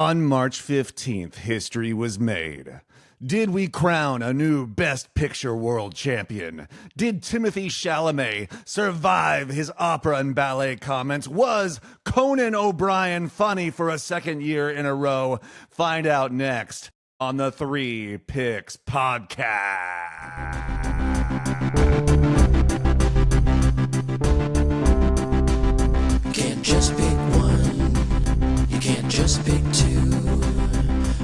On March 15th, history was made. Did we crown a new Best Picture world champion? Did Timothée Chalamet survive his opera and ballet comments? Was Conan O'Brien funny for a second year in a row? Find out next on the Three Pics Podcast. Can't just pick one. You can't just pick two.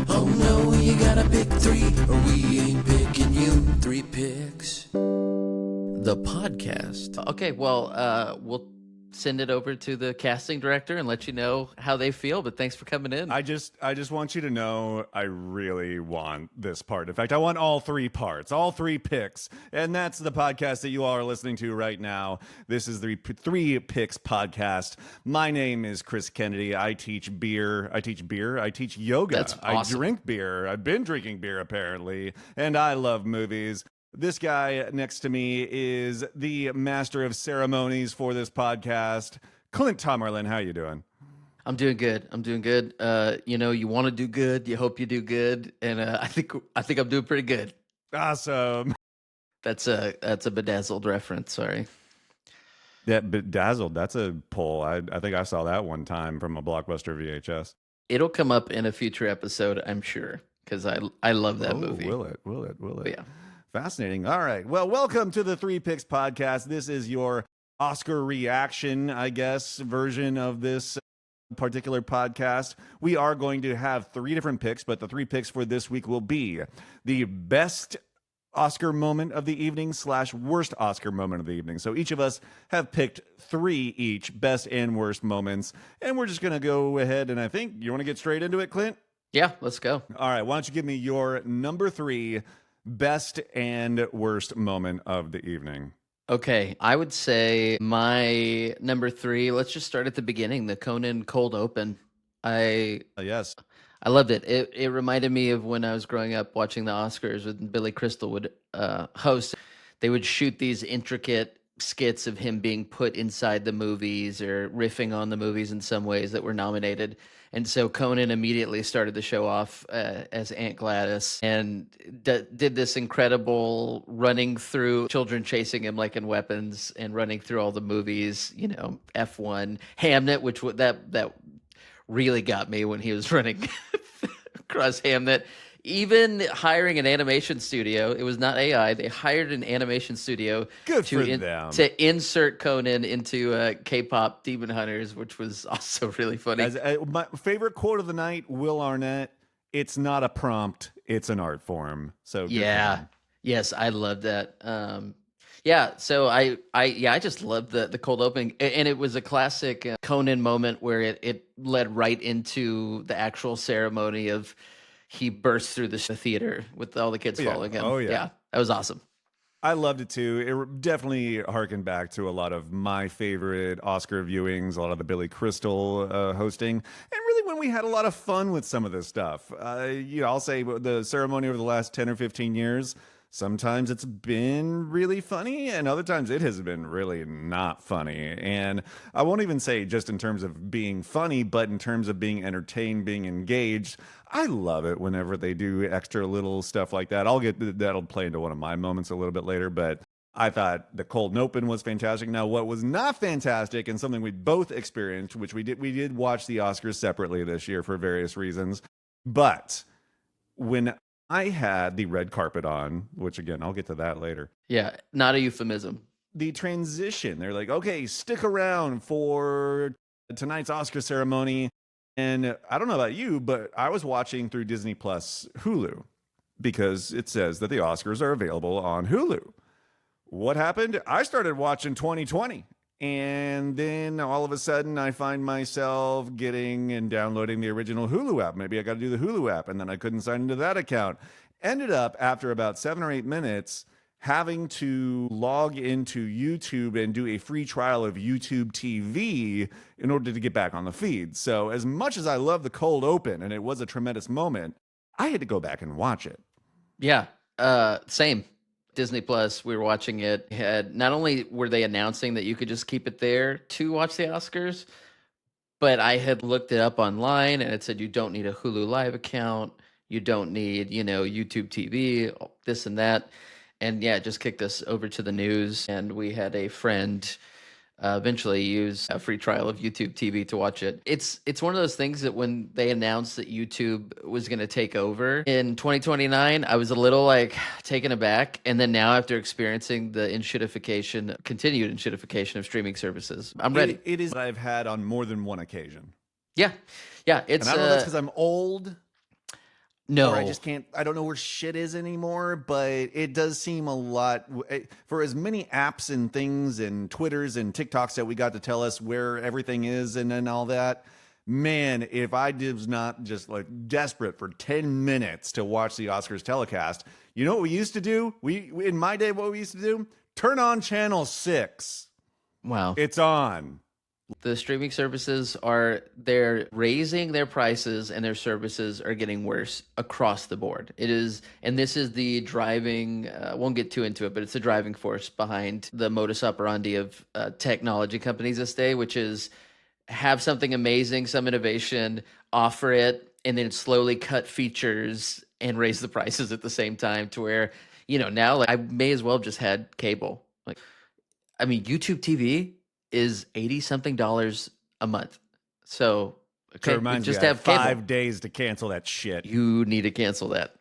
Oh no, you gotta pick three, or we ain't picking you. Three Pics. The podcast. Okay, well, we'll send it over to the casting director and let you know how they feel, but thanks for coming in. I just want you to know I really want this part. In fact, I want all three parts, all three picks. And that's the podcast that you all are listening to right now. This is the Three Pics Podcast. My name is Chris Kennedy. I teach beer. I teach yoga. That's awesome. I drink beer. I've been drinking beer, apparently. And I love movies. This guy next to me is the master of ceremonies for this podcast, Clint Tomerlin. How you doing? I'm doing good. You want to do good. You hope you do good, and I think I'm doing pretty good. Awesome. That's a Bedazzled reference. Sorry. Yeah, Bedazzled. That's a poll. I think I saw that one time from a Blockbuster VHS. It'll come up in a future episode, I'm sure, because I love that movie. Will it? But yeah. Fascinating. All right. Well, welcome to the Three Pics Podcast. This is your Oscar reaction, I guess, version of this particular podcast. We are going to have three different picks, but the three picks for this week will be the best Oscar moment of the evening / worst Oscar moment of the evening. So each of us have picked three each, best and worst moments. And we're just going to go ahead and I think you want to get straight into it, Clint? Yeah, let's go. All right. Why don't you give me your number three best and worst moment of the evening? Okay, I would say my number three, let's just start at the beginning, the Conan cold open. Yes. I loved it. It reminded me of when I was growing up watching the Oscars when Billy Crystal would host. They would shoot these intricate skits of him being put inside the movies or riffing on the movies in some ways that were nominated. And so Conan immediately started the show off as Aunt Gladys and did this incredible running through children chasing him like in Weapons and running through all the movies, F1, Hamnet, which that really got me when he was running across Hamnet. Even hiring an animation studio, it was not AI. They hired an animation studio to insert Conan into K-pop Demon Hunters, which was also really funny. My favorite quote of the night, Will Arnett, "It's not a prompt, it's an art form." So yeah, yes, I love that. So I just loved the cold opening, and it was a classic Conan moment where it led right into the actual ceremony of. He burst through the theater with all the kids following him. Oh, yeah. That was awesome. I loved it, too. It definitely harkened back to a lot of my favorite Oscar viewings, a lot of the Billy Crystal hosting, and really when we had a lot of fun with some of this stuff. I'll say the ceremony over the last 10 or 15 years, sometimes it's been really funny, and other times it has been really not funny. And I won't even say just in terms of being funny, but in terms of being entertained, being engaged. I love it whenever they do extra little stuff like that. That'll play into one of my moments a little bit later, but I thought the cold open was fantastic. Now, what was not fantastic and something we both experienced, which we did watch the Oscars separately this year for various reasons, but when I had the red carpet on, which again, I'll get to that later. Yeah, not a euphemism. The transition, they're like, okay, stick around for tonight's Oscar ceremony. And I don't know about you, but I was watching through Disney Plus Hulu because it says that the Oscars are available on Hulu. What happened? I started watching 2020. And then all of a sudden I find myself getting and downloading the original Hulu app. Maybe I got to do the Hulu app, and then I couldn't sign into that account. Ended up after about 7 or 8 minutes having to log into YouTube and do a free trial of YouTube TV in order to get back on the feed. So as much as I love the cold open, and it was a tremendous moment, I had to go back and watch it. Yeah, same. Disney Plus, we were watching it. Had not only were they announcing that you could just keep it there to watch the Oscars, but I had looked it up online and it said you don't need a Hulu Live account, you don't need, YouTube TV, this and that. And yeah, it just kicked us over to the news, and we had a friend eventually use a free trial of YouTube TV to watch it. It's one of those things that when they announced that YouTube was going to take over in 2029, I was a little like taken aback. And then now, after experiencing the continued enshittification of streaming services, I'm ready. It is what I've had on more than one occasion. Yeah, it's. And I don't know if that's because I'm old. No, Or I just can't, I don't know where shit is anymore, but it does seem a lot. For as many apps and things and Twitters and TikToks that we got to tell us where everything is and all that, man, if I was not just like desperate for 10 minutes to watch the Oscars telecast, you know what we used to do? In my day, what we used to do? Turn on channel 6. Wow. It's on. The streaming services they're raising their prices, and their services are getting worse across the board. It is, and this is the driving, won't get too into it, but it's the driving force behind the modus operandi of technology companies this day, which is have something amazing, some innovation, offer it, and then slowly cut features and raise the prices at the same time to where, now like I may as well have just had cable. Like, I mean, YouTube TV is $80-something a month. So, So it reminds just you, I have have cable. 5 days to cancel that shit. You need to cancel that.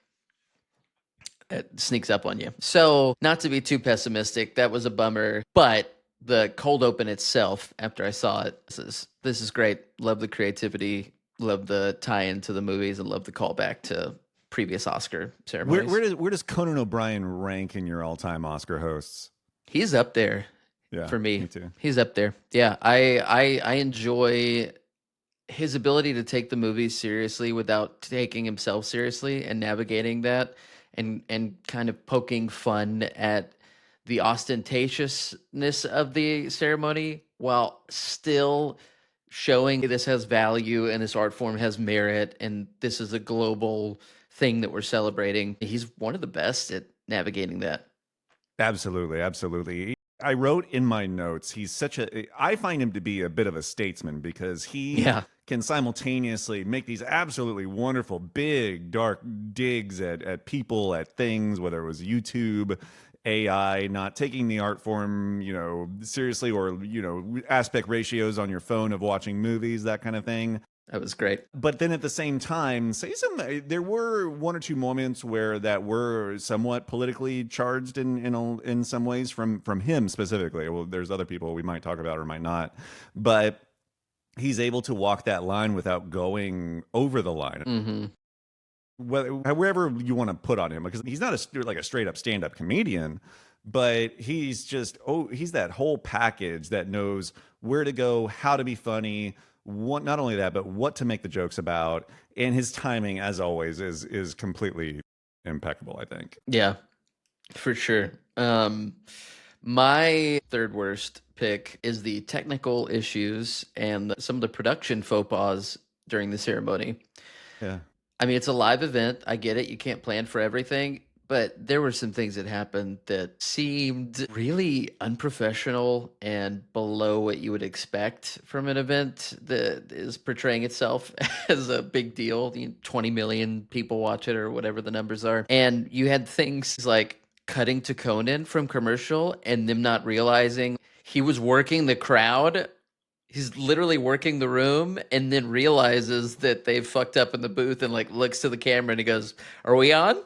It sneaks up on you. So, not to be too pessimistic, that was a bummer. But the cold open itself, after I saw it, this is great. Love the creativity. Love the tie-in to the movies, and love the callback to previous Oscar ceremonies. Where does Conan O'Brien rank in your all-time Oscar hosts? He's up there. Yeah, for me too. He's up there. Yeah, I enjoy his ability to take the movies seriously without taking himself seriously, and navigating that, and kind of poking fun at the ostentatiousness of the ceremony while still showing this has value and this art form has merit and this is a global thing that we're celebrating. He's one of the best at navigating that. Absolutely, absolutely. I wrote in my notes, I find him to be a bit of a statesman, because he can simultaneously make these absolutely wonderful, big, dark digs at people, at things, whether it was YouTube, AI, not taking the art form, seriously, or, aspect ratios on your phone of watching movies, that kind of thing. That was great. But then at the same time, there were one or two moments where that were somewhat politically charged in some ways from him specifically. Well, there's other people we might talk about or might not, but he's able to walk that line without going over the line. Mm-hmm. However you want to put on him, because he's not a straight up stand up comedian, but he's that whole package that knows where to go, how to be funny. Not only that, but what to make the jokes about, and his timing, as always, is completely impeccable, I think. Yeah, for sure. My third worst pick is the technical issues and some of the production faux pas during the ceremony. Yeah. I mean, it's a live event. I get it. You can't plan for everything. But there were some things that happened that seemed really unprofessional and below what you would expect from an event that is portraying itself as a big deal. 20 million people watch it, or whatever the numbers are. And you had things like cutting to Conan from commercial and them not realizing he was working the crowd. He's literally working the room, and then realizes that they've fucked up in the booth, and like looks to the camera and he goes, "Are we on?"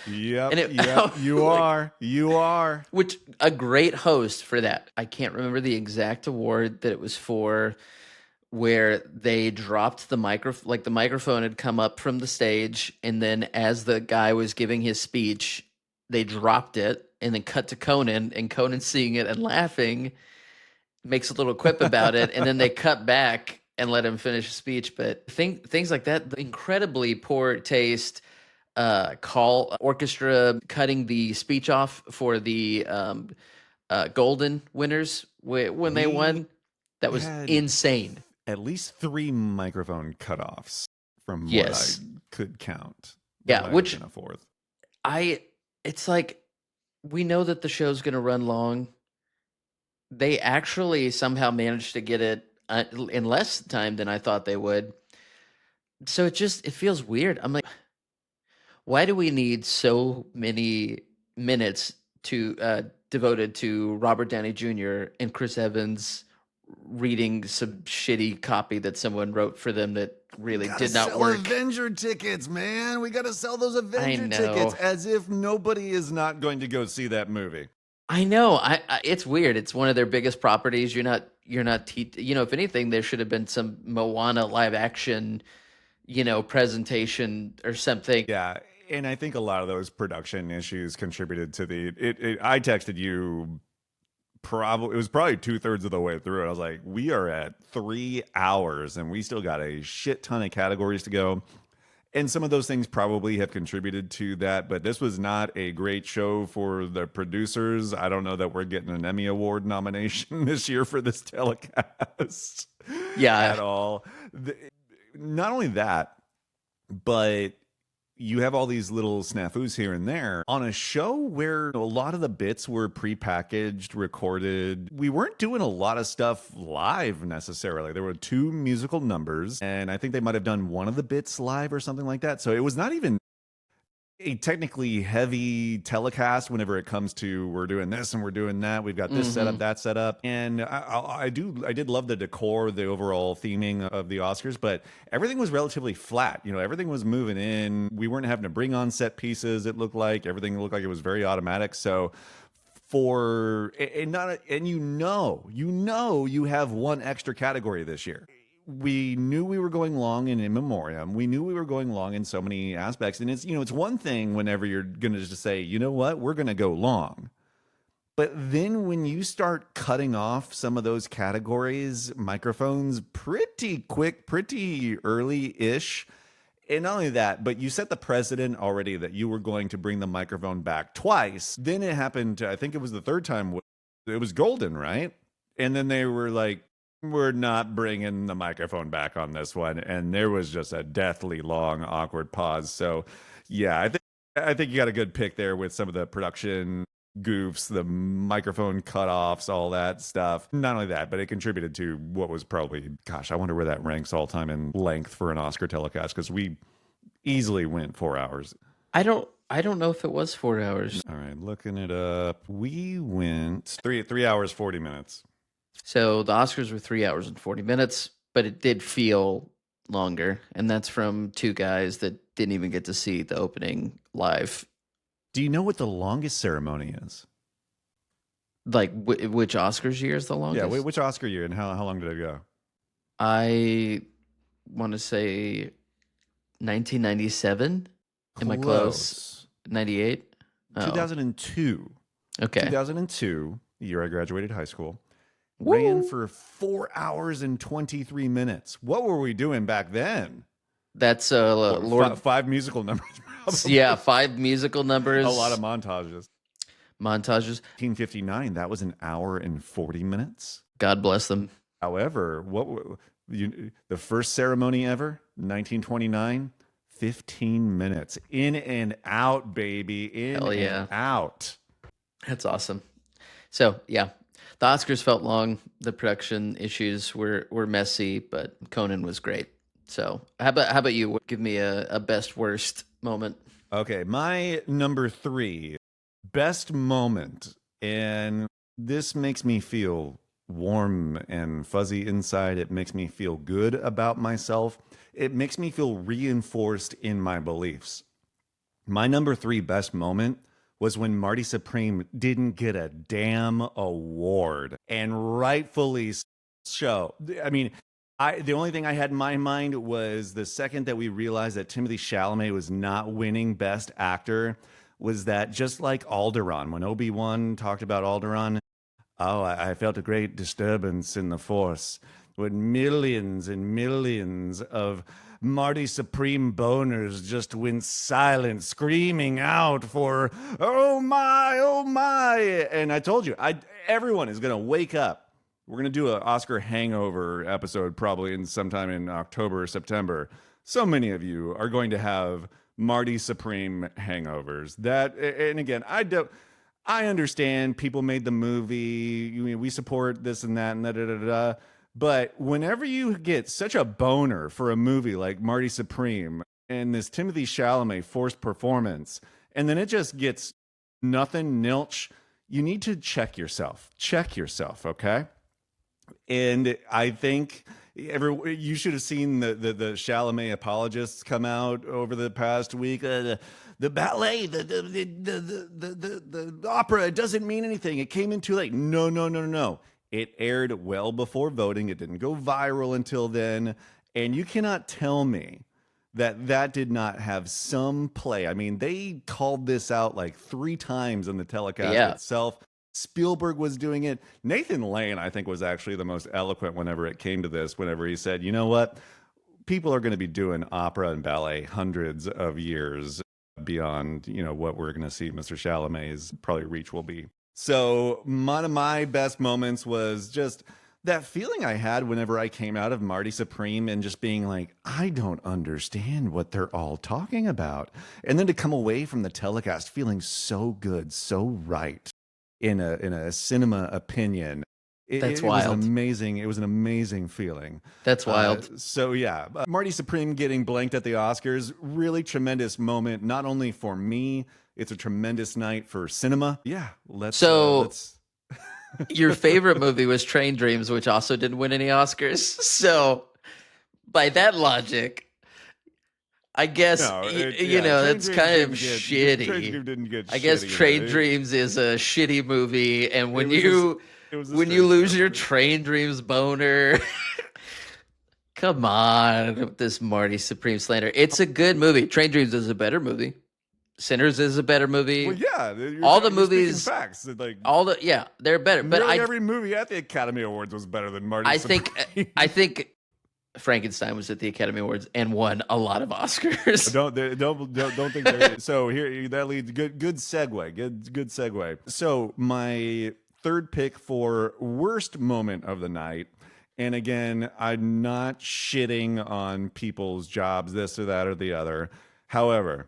Yep, you are. Which, a great host for that. I can't remember the exact award that it was for, where they dropped the microphone. Like, the microphone had come up from the stage, and then as the guy was giving his speech, they dropped it, and then cut to Conan, and Conan seeing it and laughing, makes a little quip about it, and then they cut back and let him finish his speech. But things like that, the incredibly poor taste. Call orchestra cutting the speech off for the Golden winners when they won. That was insane. At least 3 microphone cutoffs from what I could count. Yeah, which a fourth. It's like, we know that the show's going to run long. They actually somehow managed to get it in less time than I thought they would. So it feels weird. I'm like, why do we need so many minutes to devoted to Robert Downey Jr. and Chris Evans reading some shitty copy that someone wrote for them that really Gotta did not sell work? Avenger tickets, man. We gotta sell those I Avenger know. tickets as if nobody is not going to go see that movie. I know. It's weird. It's one of their biggest properties. If anything, there should have been some Moana live action, presentation or something. Yeah, and I think a lot of those production issues contributed to I texted you it was probably 2/3 of the way through it. I was like, we are at 3 hours and we still got a shit ton of categories to go. And some of those things probably have contributed to that, but this was not a great show for the producers. I don't know that we're getting an Emmy Award nomination this year for this telecast. Yeah. At all. Not only that, but you have all these little snafus here and there on a show where a lot of the bits were prepackaged, recorded. We weren't doing a lot of stuff live necessarily. There were 2 musical numbers, and I think they might have done one of the bits live or something like that. So it was not even a technically heavy telecast whenever it comes to we're doing this and we're doing that. We've got this set up, that set up. And I did love the decor, the overall theming of the Oscars, but everything was relatively flat. Everything was moving in. We weren't having to bring on set pieces. It looked like everything looked like it was very automatic. So you have one extra category this year. We knew we were going long in memoriam. We knew we were going long in so many aspects. And it's one thing whenever you're going to just say, you know what, we're going to go long. But then when you start cutting off some of those categories, microphones pretty quick, pretty early-ish. And not only that, but you set the precedent already that you were going to bring the microphone back twice. Then it happened, I think it was the third time, it was golden, right? And then they were like, we're not bringing the microphone back on this one. And there was just a deathly long, awkward pause. So, yeah, I think you got a good pick there with some of the production goofs, the microphone cutoffs, all that stuff. Not only that, but it contributed to what was probably, gosh, I wonder where that ranks all time in length for an Oscar telecast, because we easily went 4 hours. I don't know if it was 4 hours. All right, looking it up. We went 3 hours, 40 minutes. So the Oscars were 3 hours and 40 minutes, but it did feel longer. And that's from 2 guys that didn't even get to see the opening live. Do you know what the longest ceremony is? Like which Oscars year is the longest? Yeah, which Oscar year and how long did it go? I want to say 1997. Am I close? 98? 2002. Okay. 2002, the year I graduated high school. Woo. Ran for 4 hours and 23 minutes. What were we doing back then? That's Lord, 5 musical numbers. Probably. Yeah, 5 musical numbers. A lot of montages. 1959, that was 1 hour and 40 minutes. God bless them. However, the first ceremony ever, 1929, 15 minutes. In and out, baby. Hell yeah. And out. That's awesome. So, yeah. The Oscars felt long. The production issues were messy, but Conan was great. So how about you? Give me a best worst moment. Okay, my number 3 best moment, and this makes me feel warm and fuzzy inside. It makes me feel good about myself. It makes me feel reinforced in my beliefs. My number 3 best moment was when Marty Supreme didn't get a damn award, and rightfully so. I mean, the only thing I had in my mind was the second that we realized that Timothée Chalamet was not winning Best Actor, was that just like Alderaan, when Obi-Wan talked about Alderaan, I felt a great disturbance in the Force when millions and millions of Marty Supreme boners just went silent, screaming out for, oh my. And I told you, everyone is going to wake up. We're going to do an Oscar hangover episode probably sometime in October or September. So many of you are going to have Marty Supreme hangovers. And again, I understand people made the movie. We support this and that and da. But whenever you get such a boner for a movie like Marty Supreme and this Timothy Chalamet forced performance, and then it just gets nothing, nilch, you need to check yourself. Check yourself, okay? And I think you should have seen the Chalamet apologists come out over the past week. The ballet, the opera, it doesn't mean anything. It came in too late. No, no, no, no, no. It aired well before voting. It didn't go viral until then. And you cannot tell me that that did not have some play. I mean, they called this out like 3 times in the telecast itself. Spielberg was doing it. Nathan Lane, I think, was actually the most eloquent whenever it came to this, whenever he said, you know what? People are going to be doing opera and ballet hundreds of years beyond, what we're going to see Mr. Chalamet's probably reach will be. So one of my best moments was just that feeling I had whenever I came out of Marty Supreme and just being like, I don't understand what they're all talking about. And then to come away from the telecast feeling so good, so right in a cinema opinion. That's It wild. It was an amazing feeling. That's wild. So yeah, Marty Supreme getting blanked at the Oscars, really tremendous moment. Not only for me, it's a tremendous night for cinema. Yeah, let's. Your favorite movie was Train Dreams, which also didn't win any Oscars. So by that logic, I guess that's kind of shitty. Train Dream didn't get. I guess Train Dreams is a shitty movie, and when you lose your Train Dreams boner, come on with this Marty Supreme slander. It's a good movie. Train Dreams is a better movie. Sinners is a better movie. Well, yeah, all the movies, facts, like they're better. But every movie at the Academy Awards was better than Marty. I think Frankenstein was at the Academy Awards and won a lot of Oscars. Don't think there. So here that leads good segue. Good segue. So my third pick for worst moment of the night. And again, I'm not shitting on people's jobs, this or that or the other. However,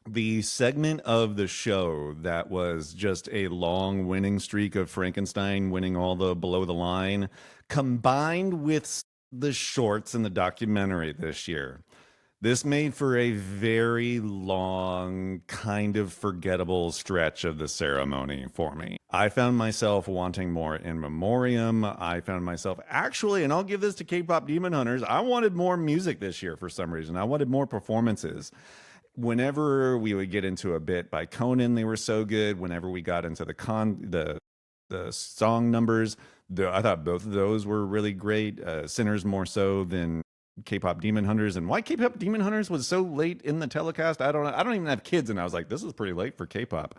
the segment of the show that was just a long winning streak of Frankenstein winning all the below the line, combined with the shorts in the documentary this year, this made for a very long, kind of forgettable stretch of the ceremony for me. I found myself wanting more in memoriam. I found myself actually, and I'll give this to K-pop Demon Hunters, I wanted more music this year for some reason. I wanted more performances. Whenever we would get into a bit by Conan, they were so good. Whenever we got into the song numbers, I thought both of those were really great. Sinners more so than K-pop Demon Hunters. And why K-pop Demon Hunters was so late in the telecast, I don't know. I don't even have kids, and I was like, this is pretty late for K-pop.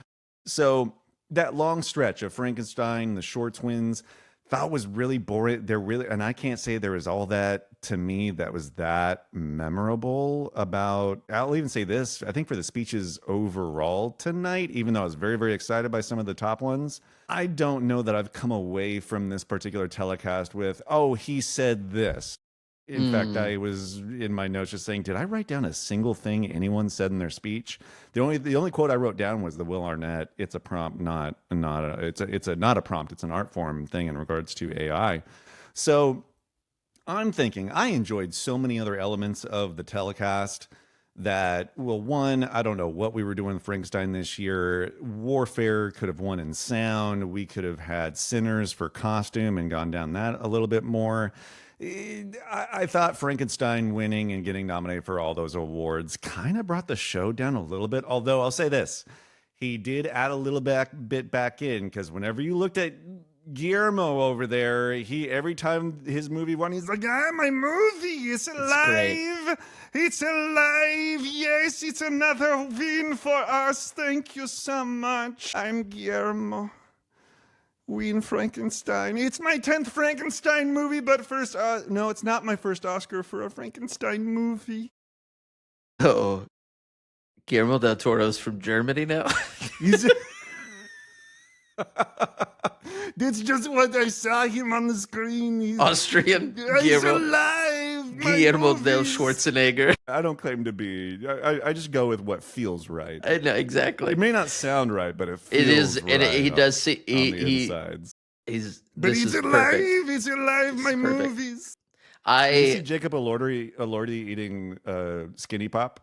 So that long stretch of Frankenstein, the shorts wins, thought was really boring. And I can't say there was all that to me that was that memorable about. I'll even say this. I think for the speeches overall tonight, even though I was very, very excited by some of the top ones, I don't know that I've come away from this particular telecast with, oh, he said this. In fact, I was in my notes just saying, did I write down a single thing anyone said in their speech? The only quote I wrote down was the Will Arnett. It's a prompt, not a prompt. It's an art form thing in regards to AI. So I'm thinking I enjoyed so many other elements of the telecast that, well, one, I don't know what we were doing with Frankenstein this year. Warfare could have won in sound. We could have had Sinners for costume and gone down that a little bit more. I thought Frankenstein winning and getting nominated for all those awards kind of brought the show down a little bit. Although I'll say this, he did add a little bit back in, because whenever you looked at Guillermo over there, every time his movie won, he's like, my movie is alive. It's alive. Yes, it's another win for us. Thank you so much. I'm Guillermo. Wien Frankenstein. It's my 10th Frankenstein movie, but first, no, it's not my first Oscar for a Frankenstein movie. Oh, Guillermo del Toro's from Germany now? That's just what I saw him on the screen. He's Austrian He's alive. Guillermo del Schwarzenegger. I don't claim to be. I just go with what feels right. I know, exactly. It may not sound right, but it feels it is, right. And he does see on the insides. But this he's is alive. perfect. He's alive. This My is perfect. movies. Did you see I Jacob Elordi eating Skinny Pop?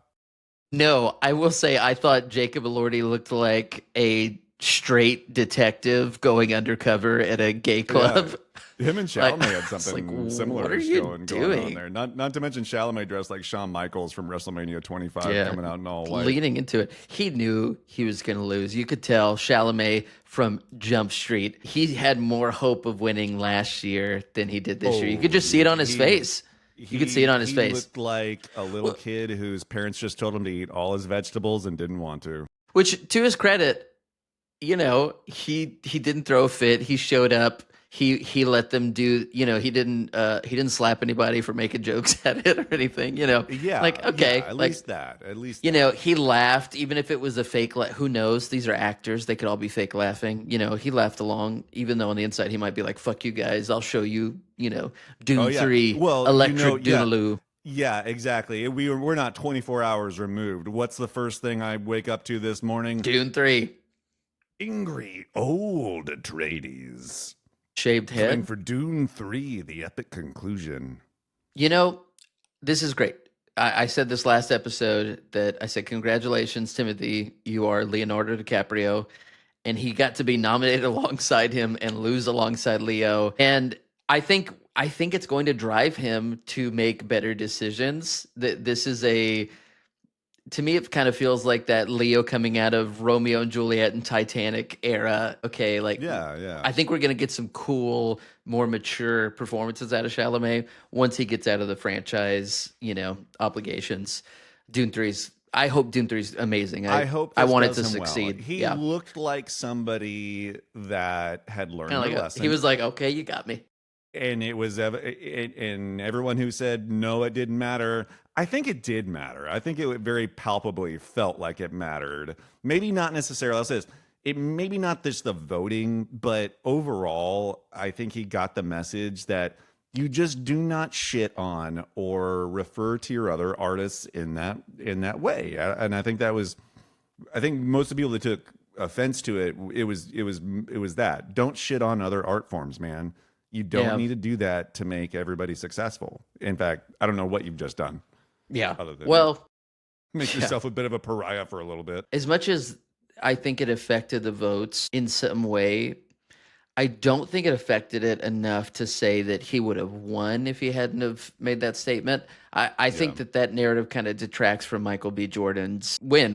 No, I will say I thought Jacob Elordi looked like a straight detective going undercover at a gay Yeah, club. him and Like, Chalamet had it's like, something what are similar you going on doing? there. Not to mention Chalamet dressed like Shawn Michaels from WrestleMania 25, Yeah, coming out in all white. leaning into it. He knew he was going to lose. You could tell Chalamet from Jump Street. He had more hope of winning last year than he did this year. You could Oh, just see it on his face. You could see it on his he face. looked like a little Well, kid whose parents just told him to eat all his vegetables and didn't want to. which, to his credit, he didn't throw a fit. He showed up. He let them do. He didn't slap anybody for making jokes at it or anything. Like, okay, At like, least that. At least he laughed, even if it was a fake. Who knows? These are actors; they could all be fake laughing. He laughed along, even though on the inside he might be like, "Fuck you guys! I'll show you." Dune Oh yeah. 3, Well, Electric yeah. Doonaloo. Yeah, exactly. We're not 24 hours removed. What's the first thing I wake up to this morning? Dune 3, Angry old Atreides. shaved Coming head. for Dune 3, the epic conclusion. This is great. I said this last episode that I said, congratulations, Timothy. You are Leonardo DiCaprio. And he got to be nominated alongside him and lose alongside Leo. And I think it's going to drive him to make better decisions. That this is to me, it kind of feels like that Leo coming out of Romeo and Juliet and Titanic era. Okay, like, Yeah. I think we're going to get some cool, more mature performances out of Chalamet once he gets out of the franchise, obligations. I hope Dune 3 is amazing. I hope I this want it does to him succeed. well. He Yeah. looked like somebody that had learned Kinda a like lesson. he was like, okay, you got me. And it was and everyone who said no, it didn't matter. I think it did matter. I think it very palpably felt like it mattered. Maybe not necessarily. I'll say this. It maybe not just the voting, but overall, I think he got the message that you just do not shit on or refer to your other artists in that way. And I think I think most of the people that took offense to it, it was that. Don't shit on other art forms, man. You don't need to do that to make everybody successful. In fact, I don't know what you've just done. Yeah. Other than Well, make yourself a bit of a pariah for a little bit. as much as I think it affected the votes in some way, I don't think it affected it enough to say that he would have won if he hadn't have made that statement. I think that narrative kind of detracts from Michael B. Jordan's win.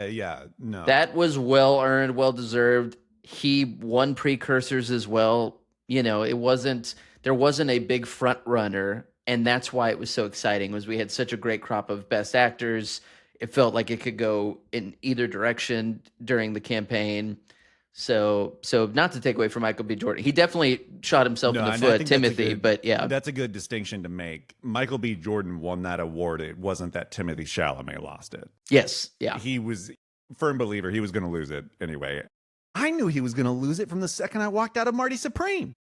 No. That was well earned, well deserved. He won precursors as well. There wasn't a big front runner, and that's why it was so exciting. Was we had such a great crop of best actors. It felt like it could go in either direction during the campaign. So not to take away from Michael B. Jordan, he definitely shot himself in the foot, Timothy. But yeah, that's a good distinction to make. Michael B. Jordan won that award. It wasn't that Timothy Chalamet lost it. Yes, yeah, He was firm believer he was going to lose it anyway. I knew he was going to lose it from the second I walked out of Marty Supreme.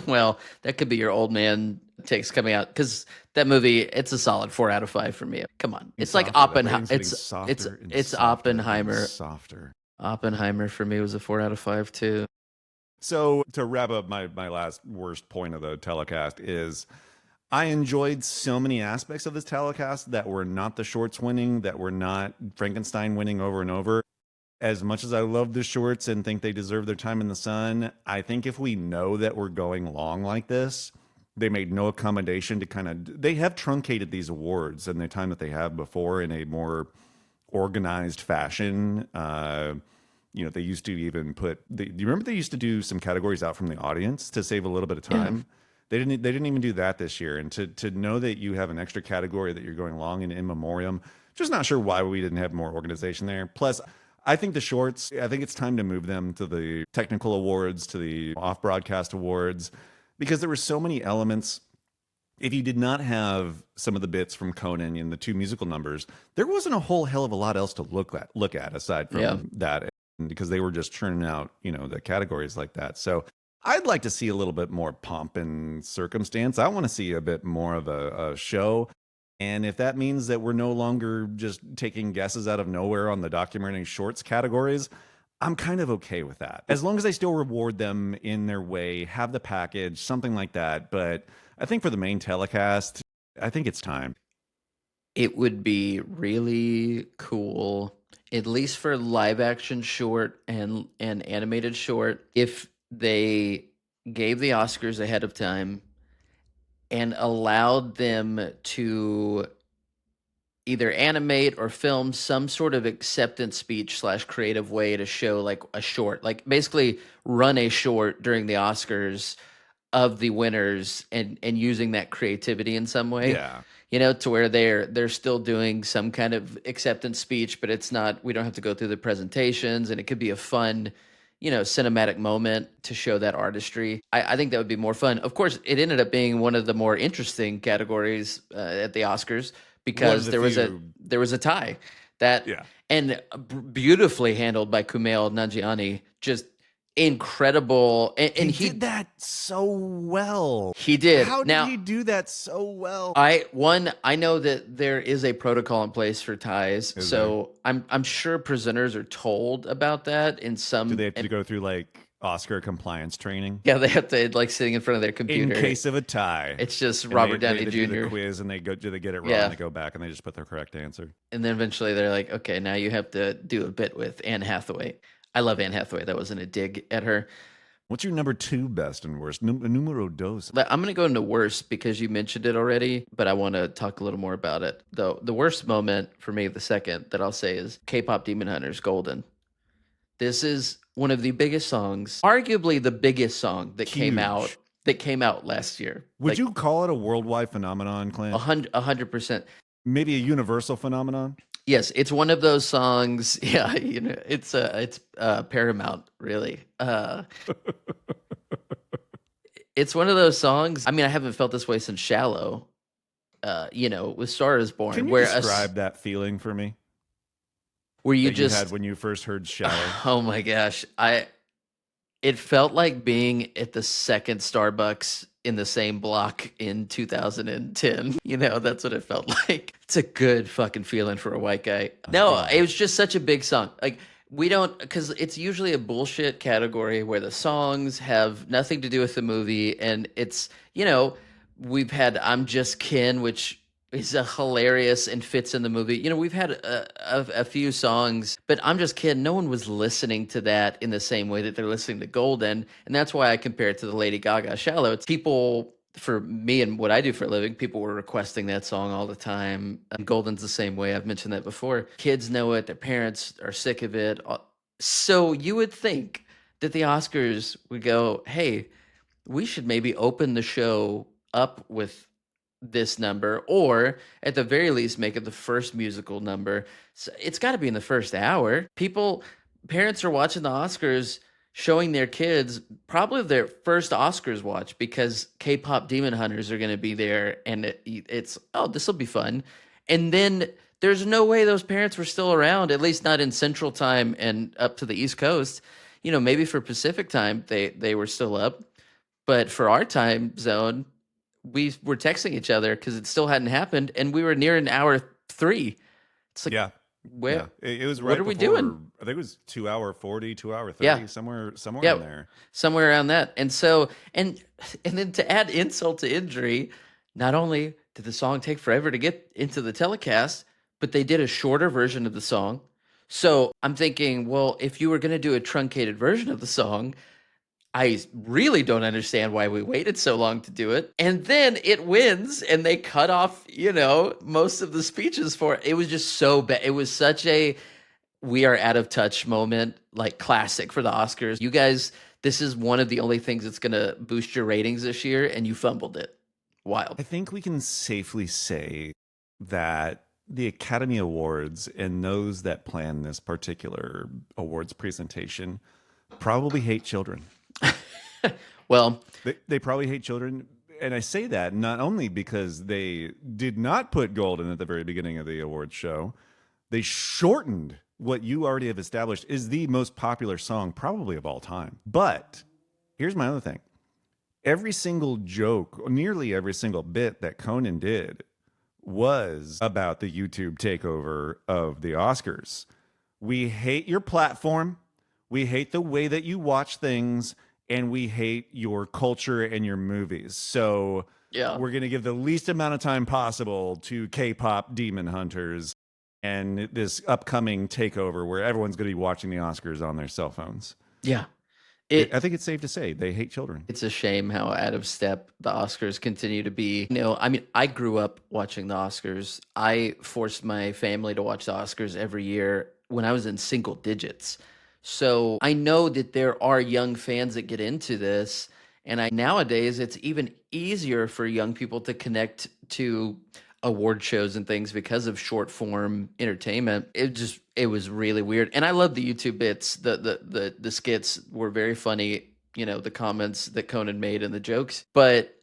Well, that could be your old man takes coming out, because that movie, it's a solid 4 out of 5 for me. Come on, it's like Oppenheimer. It's Oppenheimer. Softer. Oppenheimer for me was a 4 out of 5 too. So to wrap up my last worst point of the telecast is I enjoyed so many aspects of this telecast that were not the shorts winning, that were not Frankenstein winning over and over. As much as I love the shorts and think they deserve their time in the sun, I think if we know that we're going long like this, they made no accommodation to they have truncated these awards in the time that they have before in a more organized fashion. They used to even do you remember they used to do some categories out from the audience to save a little bit of time? Yeah. They didn't even do that this year. And to know that you have an extra category that you're going long in memoriam, just not sure why we didn't have more organization there. Plus, I think the shorts, I think it's time to move them to the technical awards, to the off-broadcast awards, because there were so many elements. If you did not have some of the bits from Conan and the 2 musical numbers, there wasn't a whole hell of a lot else to look at aside from that, because they were just churning out, the categories like that. So I'd like to see a little bit more pomp and circumstance. I want to see a bit more of a show. And if that means that we're no longer just taking guesses out of nowhere on the documentary shorts categories, I'm kind of okay with that. As long as they still reward them in their way, have the package, something like that. But I think for the main telecast, I think it's time. It would be really cool, at least for live action short and animated short, if they gave the Oscars ahead of time and allowed them to either animate or film some sort of acceptance speech slash creative way to show like a short, like basically run a short during the Oscars of the winners and using that creativity in some way. Yeah. You know, to where they're still doing some kind of acceptance speech, but it's not, we don't have to go through the presentations, and it could be a fun, you know, cinematic moment to show that artistry. I think that would be more fun. Of course, it ended up being one of the more interesting categories at the Oscars because there was a tie that Yeah. and beautifully handled by Kumail Nanjiani, just incredible. And he did that so well. He did. How did Now, he do that so well? I know that there is a protocol in place for ties, so I'm sure presenters are told about that in some. Do they have to go through like Oscar compliance training? Yeah, they have to, like, sitting in front of their computer. In case of a tie. It's just And Robert they Downey do the Jr. quiz, and they get it wrong, Yeah. and they go back and they just put their correct answer. And then eventually they're like, okay, now you have to do a bit with Anne Hathaway. I love Anne Hathaway. That wasn't a dig at her. What's your number 2 best and worst? Numero dos. I'm going to go into worst because you mentioned it already, but I want to talk a little more about it. The worst moment for me, the second that I'll say, is K-pop Demon Hunters Golden. This is one of the biggest songs, arguably the biggest song that came out last year. Would you call it a worldwide phenomenon, Clint? 100%. Maybe a universal phenomenon? Yes, it's one of those songs. Yeah, you know, it's Paramount, really. It's one of those songs. I mean, I haven't felt this way since Shallow. You know, with Star Is Born. Can you describe that feeling for me? Where you you had when you first heard Shallow? Oh my gosh, it felt like being at the second Starbucks in the same block in 2010. You know, that's what it felt like. It's a good fucking feeling for a white guy. No, it was just such a big song. Like, we don't, because it's usually a bullshit category where the songs have nothing to do with the movie. And it's, you know, we've had I'm Just Ken, which is a hilarious and fits in the movie. You know, we've had a few songs, but I'm Just Kidding. No one was listening to that in the same way that they're listening to Golden. And that's why I compare it to the Lady Gaga Shallow. It's people, for me and what I do for a living, people were requesting that song all the time. Golden's the same way. I've mentioned that before. Kids know it. Their parents are sick of it. So you would think that the Oscars would go, hey, we should maybe open the show up with this number, or at the very least make it the first musical number. So it's got to be in the first hour. Parents are watching the Oscars, showing their kids probably their first Oscars watch, because K-pop Demon Hunters are going to be there, and it's this will be fun. And then there's no way those parents were still around, at least not in Central Time and up to the East Coast. You know, maybe for Pacific Time they were still up, but for our time zone, we were texting each other because it still hadn't happened, and we were near an hour 3. It's like, yeah, where it was. Right what are we before, doing? I think it was 2 hour 40, 2 hour 30, Yeah. somewhere Yeah, in there, somewhere around that. And so, and then to add insult to injury, not only did the song take forever to get into the telecast, but they did a shorter version of the song. So I'm thinking, well, if you were going to do a truncated version of the song, I really don't understand why we waited so long to do it. And then it wins, and they cut off, you know, most of the speeches for it. It was just so bad. It was such a we are out of touch moment, like classic for the Oscars. You guys, this is one of the only things that's going to boost your ratings this year, and you fumbled it. Wild. I think we can safely say that the Academy Awards and those that plan this particular awards presentation probably hate children. Well, They probably hate children. And I say that not only because they did not put Golden at the very beginning of the awards show, they shortened what you already have established is the most popular song probably of all time. But here's my other thing. Every single joke, or nearly every single bit that Conan did was about the YouTube takeover of the Oscars. We hate your platform. We hate the way that you watch things, and we hate your culture and your movies. So Yeah. we're going to give the least amount of time possible to K-pop demon hunters and this upcoming takeover where everyone's going to be watching the Oscars on their cell phones. Yeah. I think it's safe to say they hate children. It's a shame how out of step the Oscars continue to be. I mean, I grew up watching the Oscars. I forced my family to watch the Oscars every year when I was in single digits. So I know that there are young fans that get into this. And nowadays, it's even easier for young people to connect to award shows and things because of short form entertainment. It was really weird. And I love the YouTube bits. The skits were very funny, the comments that Conan made and the jokes. But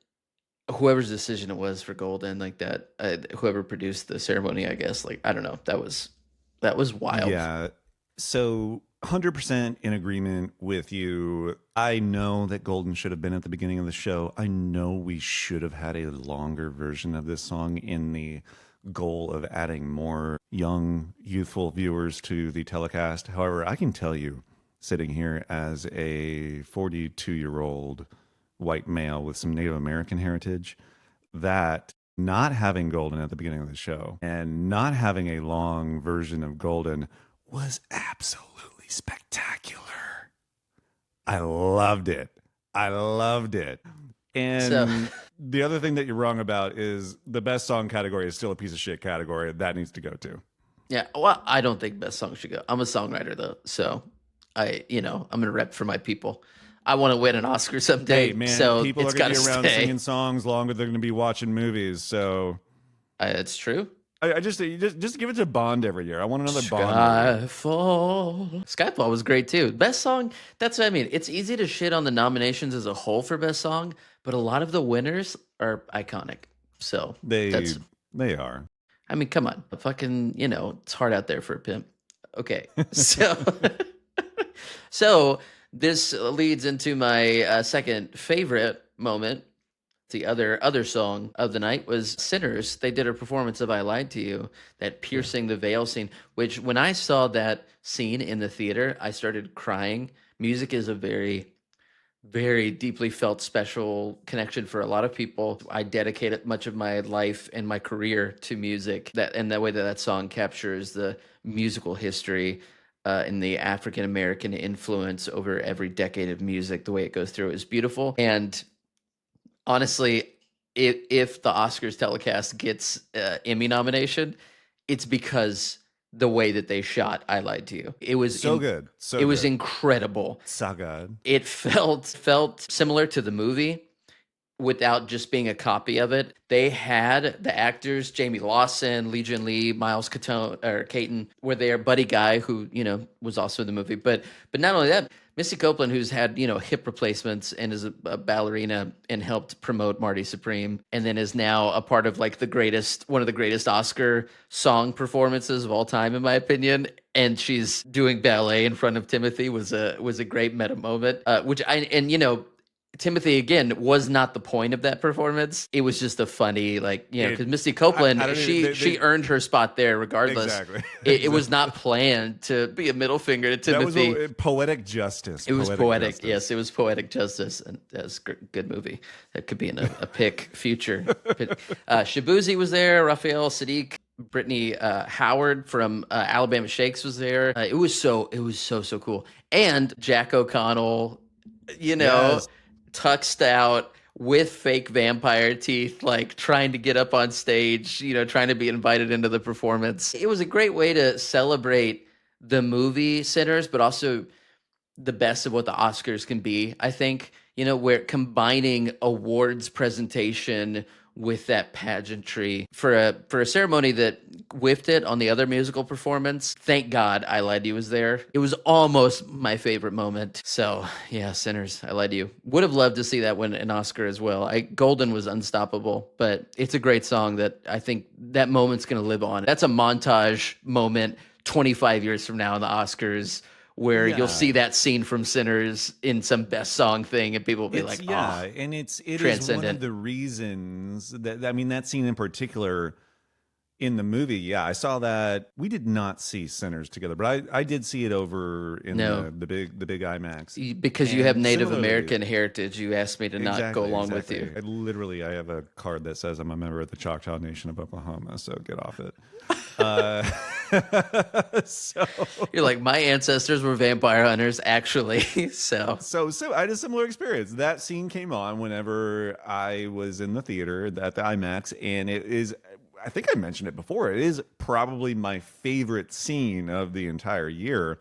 whoever's decision it was for Golden, like that, whoever produced the ceremony, I guess, like, I don't know, that was wild. Yeah. So 100% in agreement with you. I know that Golden should have been at the beginning of the show. I know we should have had a longer version of this song in the goal of adding more young, youthful viewers to the telecast. However, I can tell you, sitting here as a 42-year-old white male with some Native American heritage, that not having Golden at the beginning of the show and not having a long version of Golden was absolutely spectacular. I loved it. And the other thing that you're wrong about is the best song category is still a piece of shit category. That needs to go too. Yeah, well, I don't think best song should go. I'm a songwriter though, so I'm gonna rep for my people. I want to win an Oscar someday. Hey man, so people are it's gonna got be to around stay. singing songs longer than they're gonna be watching movies. So It's true. I just give it to Bond every year. I want another Bond movie. Skyfall was great too. Best song. That's what I mean. It's easy to shit on the nominations as a whole for best song, but a lot of the winners are iconic. So They are. I mean, come on, fucking. It's hard out there for a pimp. Okay, so so this leads into my second favorite moment. The other song of the night was Sinners. They did a performance of I Lied to You, that piercing the veil scene, which when I saw that scene in the theater, I started crying. Music is a very, very deeply felt special connection for a lot of people. I dedicated much of my life and my career to music, and that way that song captures the musical history and the African American influence over every decade of music. The way it goes through is beautiful. And honestly, if the Oscars telecast gets Emmy nomination, it's because the way that they shot I Lied to You. It was good. It was incredible. So good. It felt similar to the movie without just being a copy of it. They had the actors, Jamie Lawson, Lee Jun Lee, Miles Caton, were there. Buddy Guy, who was also in the movie, but not only that, Missy Copeland, who's had hip replacements and is a ballerina and helped promote Marty Supreme, and then is now a part of like one of the greatest Oscar song performances of all time, in my opinion. And she's doing ballet in front of Timothy was a great meta moment, Timothy, again, was not the point of that performance. It was just a funny, because Misty Copeland, she earned her spot there regardless. Exactly. It was not planned to be a middle finger to Timothy. That was poetic justice. It was poetic. Justice. Yes, it was poetic justice. And that's a good movie. That could be in a pick future. Shabuzi was there. Raphael Sadiq. Brittany Howard from Alabama Shakes was there. It was so cool. And Jack O'Connell, Yes. tuxed out with fake vampire teeth, like trying to get up on stage, trying to be invited into the performance. It was a great way to celebrate the movie Sinners, but also the best of what the Oscars can be. I think, where combining awards presentation with that pageantry for a ceremony that whiffed it on the other musical performance. Thank God I Lied to You was there. It was almost my favorite moment. So yeah, Sinners, I Lied to You. Would have loved to see that win an Oscar as well. Golden was unstoppable, but it's a great song that I think that moment's going to live on. That's a montage moment 25 years from now in the Oscars, where you'll see that scene from Sinners in some best song thing, and people will be like, "Oh, and it is one of the reasons that that scene in particular In the movie, yeah, I saw that. We did not see Sinners together, but I did see it over in No, the big IMAX. because you have And Native similarly, American heritage, you asked me to not go along with you. I have a card that says I'm a member of the Choctaw Nation of Oklahoma, so get off it. Uh, so You're like, my ancestors were vampire hunters, actually. So I had a similar experience. That scene came on whenever I was in the theater at the IMAX, and it is. I think I mentioned it before. It is probably my favorite scene of the entire year.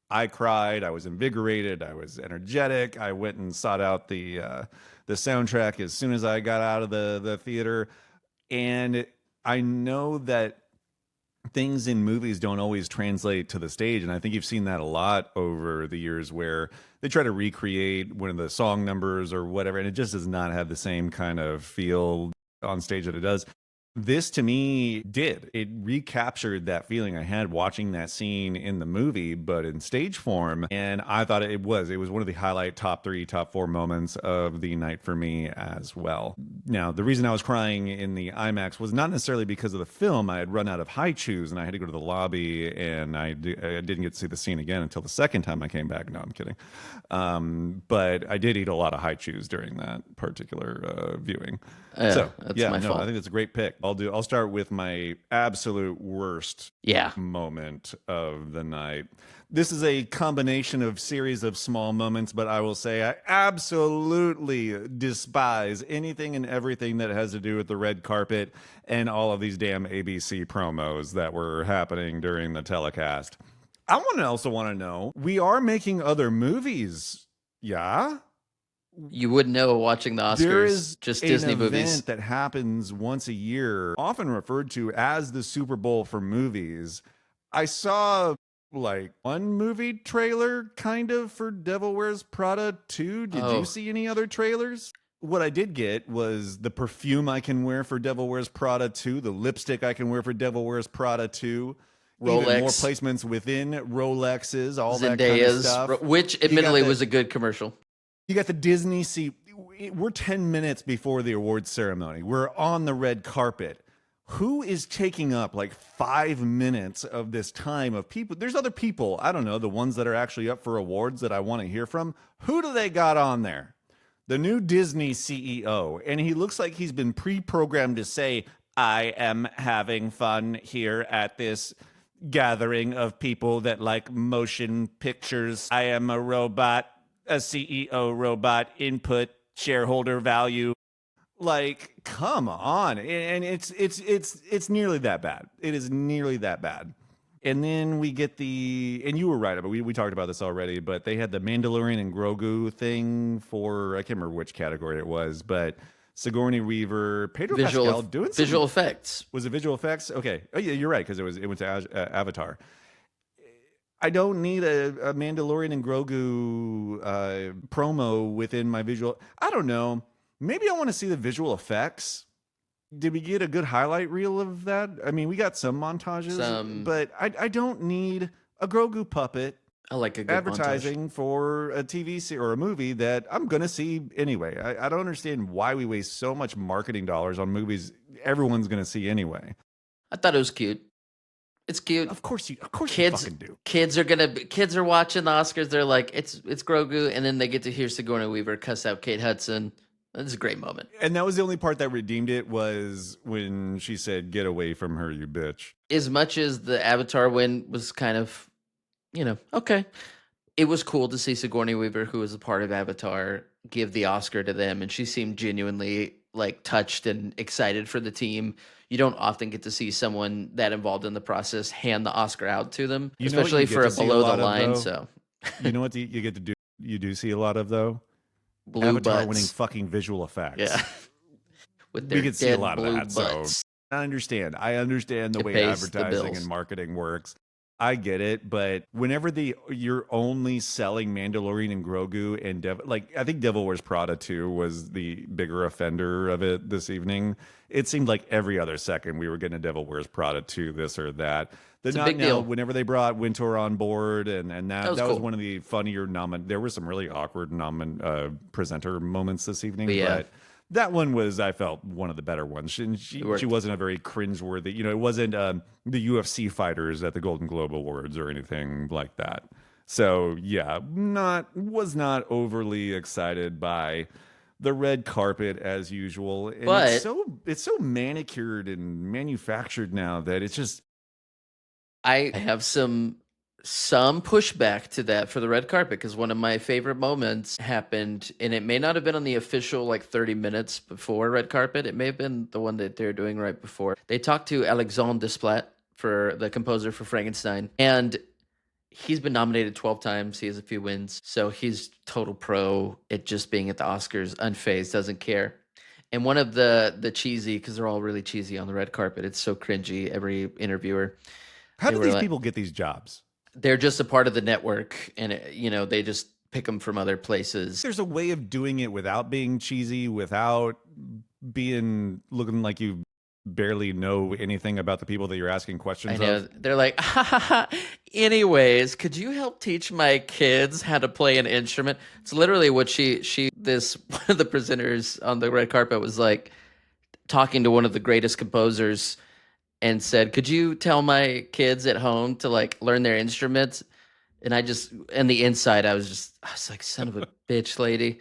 I cried. I was invigorated. I was energetic. I went and sought out the soundtrack as soon as I got out of the theater. And I know that things in movies don't always translate to the stage, and I think you've seen that a lot over the years where they try to recreate one of the song numbers or whatever, and it just does not have the same kind of feel on stage that it does. This to me did. It recaptured that feeling I had watching that scene in the movie, but in stage form. And I thought it was one of the highlight top 3, top 4 moments of the night for me as well. Now, the reason I was crying in the IMAX was not necessarily because of the film. I had run out of high chews and I had to go to the lobby, and I didn't get to see the scene again until the second time I came back. No, I'm kidding. But I did eat a lot of high chews during that particular viewing. So that's yeah, my no, fault. I think it's a great pick. I'll start with my absolute worst Yeah. moment of the night. This is a combination of series of small moments, but I will say I absolutely despise anything and everything that has to do with the red carpet and all of these damn ABC promos that were happening during the telecast. I also want to know, we are making other movies. Yeah. You wouldn't know watching the Oscars, There is just an Disney event movies. that happens once a year, often referred to as the Super Bowl for movies. I saw like one movie trailer kind of for Devil Wears Prada 2. Did Oh. you see any other trailers? What I did get was the perfume I can wear for Devil Wears Prada 2, the lipstick I can wear for Devil Wears Prada 2. Even more Rolex. placements within Rolexes, all that kind of Zendayas, stuff. which You got admittedly the- was a good commercial. You got the Disney seat. We're 10 minutes before the awards ceremony. We're on the red carpet. Who is taking up like 5 minutes of this time of people? There's other people. I don't know, the ones that are actually up for awards that I want to hear from. Who do they got on there? The new Disney CEO. And he looks like he's been pre-programmed to say, I am having fun here at this gathering of people that like motion pictures. I am a robot, a CEO robot, input, shareholder value. Like, come on. And it's nearly that bad. It is nearly that bad. And then we get and you were right about we talked about this already, but they had the Mandalorian and Grogu thing for, I can't remember which category it was, but Sigourney Weaver, Pedro Pascal doing some visual effects. Was it visual effects? Okay. Oh yeah, you're right, because it went to Avatar. I don't need a Mandalorian and Grogu promo within my visual. I don't know. Maybe I want to see the visual effects. Did we get a good highlight reel of that? I mean, we got some montages, but I don't need a Grogu puppet I like a good advertising for a TV series or a movie that I'm going to see anyway. I don't understand why we waste so much marketing dollars on movies everyone's going to see anyway. I thought it was cute. It's cute. Of course you Kids fucking do. Kids are watching the Oscars. They're like, it's Grogu, and then they get to hear Sigourney Weaver cuss out Kate Hudson. That's a great moment. And that was the only part that redeemed it, was when she said, "Get away from her, you bitch." As much as the Avatar win was kind of, okay, it was cool to see Sigourney Weaver, who was a part of Avatar, give the Oscar to them, and she seemed genuinely like touched and excited for the team. You don't often get to see someone that involved in the process hand the Oscar out to them, You know what especially you get for to a see a below lot the of, line. though? So You know what you get to do? You do see a lot of, though? blue Avatar butts. winning fucking visual effects. Yeah. With their We could see a dead lot of blue that. So butts. I understand the It way pays the advertising bills. and marketing works. I get it, but whenever you're only selling Mandalorian and Grogu and I think Devil Wears Prada 2 was the bigger offender of it this evening. It seemed like every other second we were getting a Devil Wears Prada 2, this or that. It's a big deal. Whenever they brought Wintour on board, and that was cool. one of the funnier there were some really awkward presenter moments this evening, Yeah. but That one was, I felt, one of the better ones. She wasn't a very cringeworthy, it wasn't the UFC fighters at the Golden Globe Awards or anything like that. So yeah, was not overly excited by the red carpet as usual. And But it's so manicured and manufactured now that it's just I have some pushback to that for the red carpet, because one of my favorite moments happened, and it may not have been on the official like 30 minutes before red carpet. It may have been the one that they're doing right before. They talked to Alexandre Desplat, for the composer for Frankenstein, and he's been nominated 12 times. He has a few wins, so he's total pro at just being at the Oscars, unfazed, doesn't care. And one of the cheesy, because they're all really cheesy on the red carpet, it's so cringy, every interviewer. how They do were these like, people get these jobs? they're just a part of the network, and they just pick them from other places. There's a way of doing it without being cheesy, without being looking like you barely know anything about the people that you're asking questions I know of. they're like, ha, ha, ha. Anyways, could you help teach my kids how to play an instrument? It's literally what this one of the presenters on the red carpet was like, talking to one of the greatest composers, and said, could you tell my kids at home to like learn their instruments? And and the inside, I was like, son of a bitch, lady.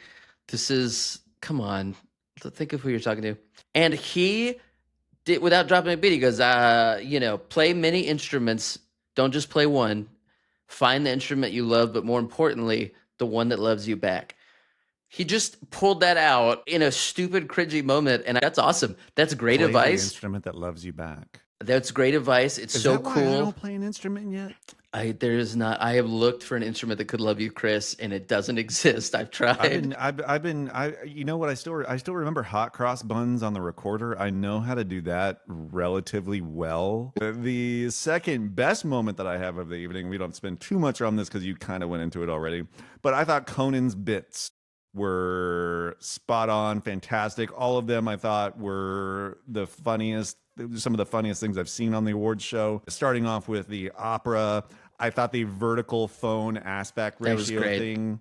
Come on. Think of who you're talking to. And he did, without dropping a beat, he goes, play many instruments. Don't just play one. Find the instrument you love, but more importantly, the one that loves you back. He just pulled that out in a stupid, cringy moment, and that's awesome. That's great Play the advice. instrument that loves you back. That's great advice. It's Is so that why I cool. don't play an instrument yet? There is not. I have looked for an instrument that could love you, Chris, and it doesn't exist. I've tried. You know what? I still remember hot cross buns on the recorder. I know how to do that relatively well. The second best moment that I have of the evening, we don't spend too much on this because you kind of went into it already, but I thought Conan's bits were spot on, fantastic. All of them I thought were some of the funniest things I've seen on the awards show. Starting off with the opera, I thought the vertical phone aspect ratio thing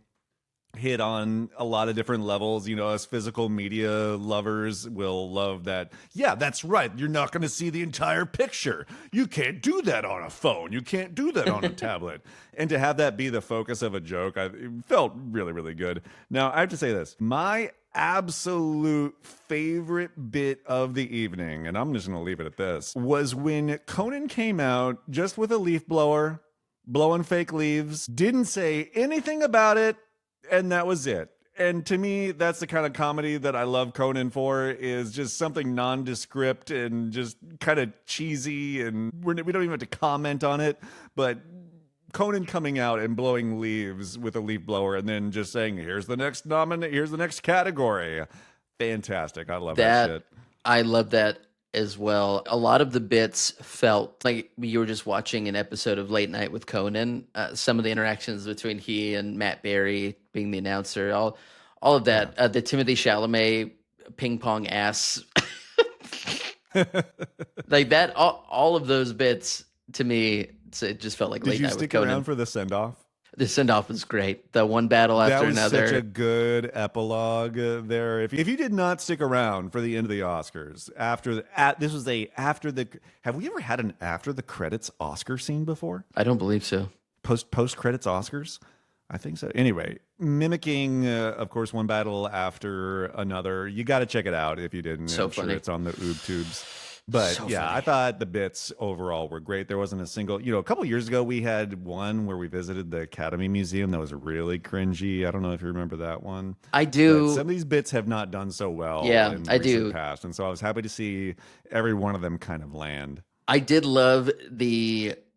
hit on a lot of different levels. Us physical media lovers will love that. Yeah, that's right. You're not going to see the entire picture. You can't do that on a phone. You can't do that on a tablet. And to have that be the focus of a joke, it felt really, really good. Now, I have to say this. My absolute favorite bit of the evening, and I'm just going to leave it at this, was when Conan came out just with a leaf blower, blowing fake leaves, didn't say anything about it, and that was it. And to me, that's the kind of comedy that I love Conan for, is just something nondescript and just kind of cheesy, and we don't even have to comment on it, but Conan coming out and blowing leaves with a leaf blower and then just saying, here's the next category. Fantastic. I love that shit. I love that as well. A lot of the bits felt like you were just watching an episode of Late Night with Conan. Some of the interactions between he and Matt Berry being the announcer, all of that. Yeah. The Timothée Chalamet ping pong ass. Like that, all of those bits to me, it just felt like Late Night with Conan. Did you stick around for the send-off? The send-off was great. The one battle after another. That was such a good epilogue there. If you did not stick around for the end of the Oscars, have we ever had an after the credits Oscar scene before? I don't believe so. Post credits Oscars? I think so. Anyway, mimicking, of course, one battle after another. You got to check it out if you didn't. So funny. Sure it's on the Oob Tubes. But so yeah, funny. I thought the bits overall were great. There wasn't a single, a couple years ago we had one where we visited the Academy Museum that was really cringy. I don't know if you remember that one. I do. But some of these bits have not done so well. Yeah, in I do. Past, and so I was happy to see every one of them kind of land. I did love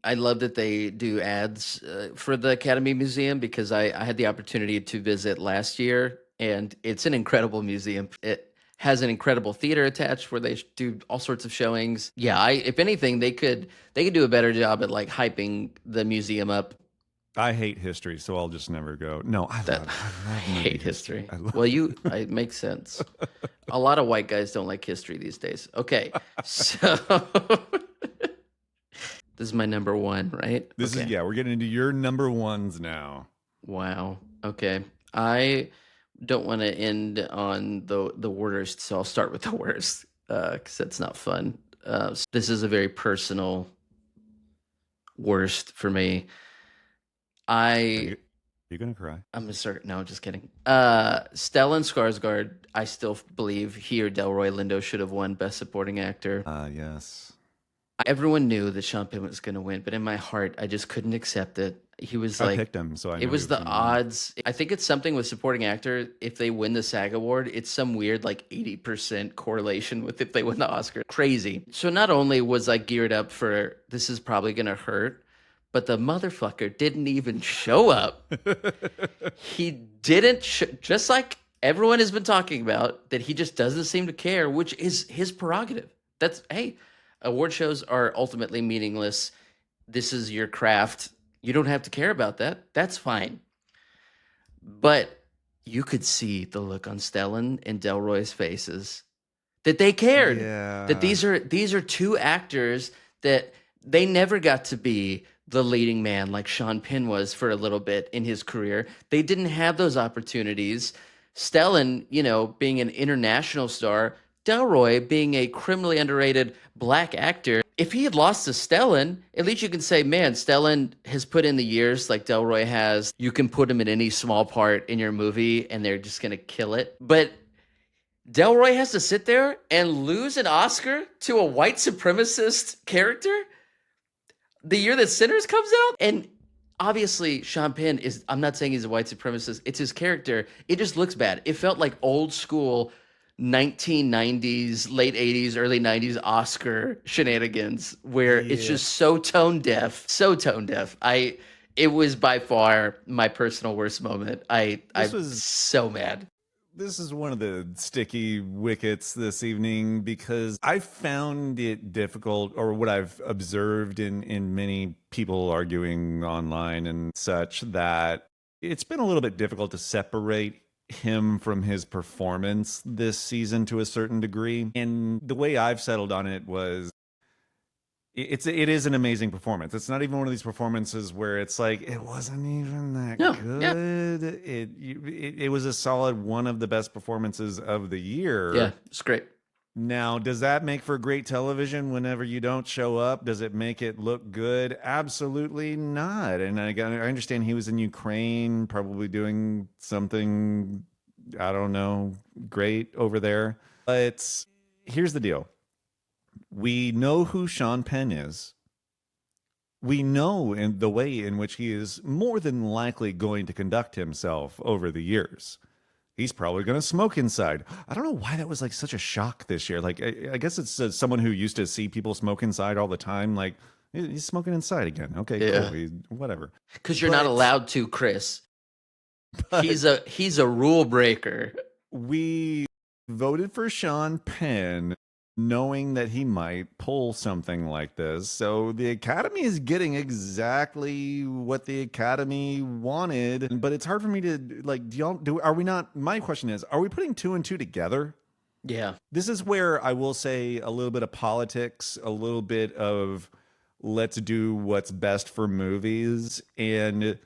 I love that they do ads for the Academy Museum, because I had the opportunity to visit last year, and it's an incredible museum. It has an incredible theater attached where they do all sorts of showings. Yeah, if anything, they could do a better job at like hyping the museum up. I hate history, so I'll just never go. No, I hate history. It makes sense. A lot of white guys don't like history these days. Okay, so this is my number one, right? We're getting into your number ones now. Wow. Okay. I don't want to end on the worst, so I'll start with the worst because that's not fun. This is a very personal worst for me. Are I you gonna cry? I'm gonna start. No, I'm just kidding. Stellan Skarsgård, I still believe he or Delroy Lindo should have won Best Supporting Actor. Yes. Everyone knew that Sean Penn was going to win, but in my heart, I just couldn't accept it. He was I like, picked him, so I it know was he was the gonna win. odds. I think it's something with supporting actor. If they win the SAG award, it's some weird like 80% correlation with if they win the Oscar. Crazy. So not only was I geared up for this is probably going to hurt, but the motherfucker didn't even show up. He didn't, just like everyone has been talking about, that he just doesn't seem to care, which is his prerogative. That's, hey, award shows are ultimately meaningless. This is your craft. You don't have to care about that. That's fine. But you could see the look on Stellan and Delroy's faces that they cared. That Yeah. these are two actors that they never got to be the leading man like Sean Penn was for a little bit in his career. They didn't have those opportunities. Stellan, being an international star, Delroy being a criminally underrated black actor. If he had lost to Stellan, at least you can say, man, Stellan has put in the years like Delroy has. You can put him in any small part in your movie and they're just going to kill it. But Delroy has to sit there and lose an Oscar to a white supremacist character the year that Sinners comes out. And obviously, Sean Penn is, I'm not saying he's a white supremacist, it's his character. It just looks bad. It felt like old school 1990s, late 80s, early 90s Oscar shenanigans where it's just so tone deaf, so tone deaf. It was by far my personal worst moment. I'm so mad. This is one of the sticky wickets this evening because I found it difficult, or what I've observed in many people arguing online and such, that it's been a little bit difficult to separate him from his performance this season to a certain degree. And the way I've settled on it was it is an amazing performance. It's not even one of these performances where it's like it wasn't even that good. It was a solid one of the best performances of the year. Yeah, it's great. Now, does that make for great television whenever you don't show up? Does it make it look good? Absolutely not. And I understand he was in Ukraine, probably doing something, I don't know, great over there. But here's the deal. We know who Sean Penn is. We know in the way in which he is more than likely going to conduct himself over the years. He's probably going to smoke inside. I don't know why that was like such a shock this year. Like, I guess it's someone who used to see people smoke inside all the time. Like, he's smoking inside again. Okay, cool. Whatever. Because you're not allowed to, Chris. He's a rule breaker. We voted for Sean Penn knowing that he might pull something like this. So the Academy is getting exactly what the Academy wanted. But it's hard for me to, like, are we not, my question is, are we putting two and two together? Yeah. This is where I will say a little bit of politics, a little bit of let's do what's best for movies. And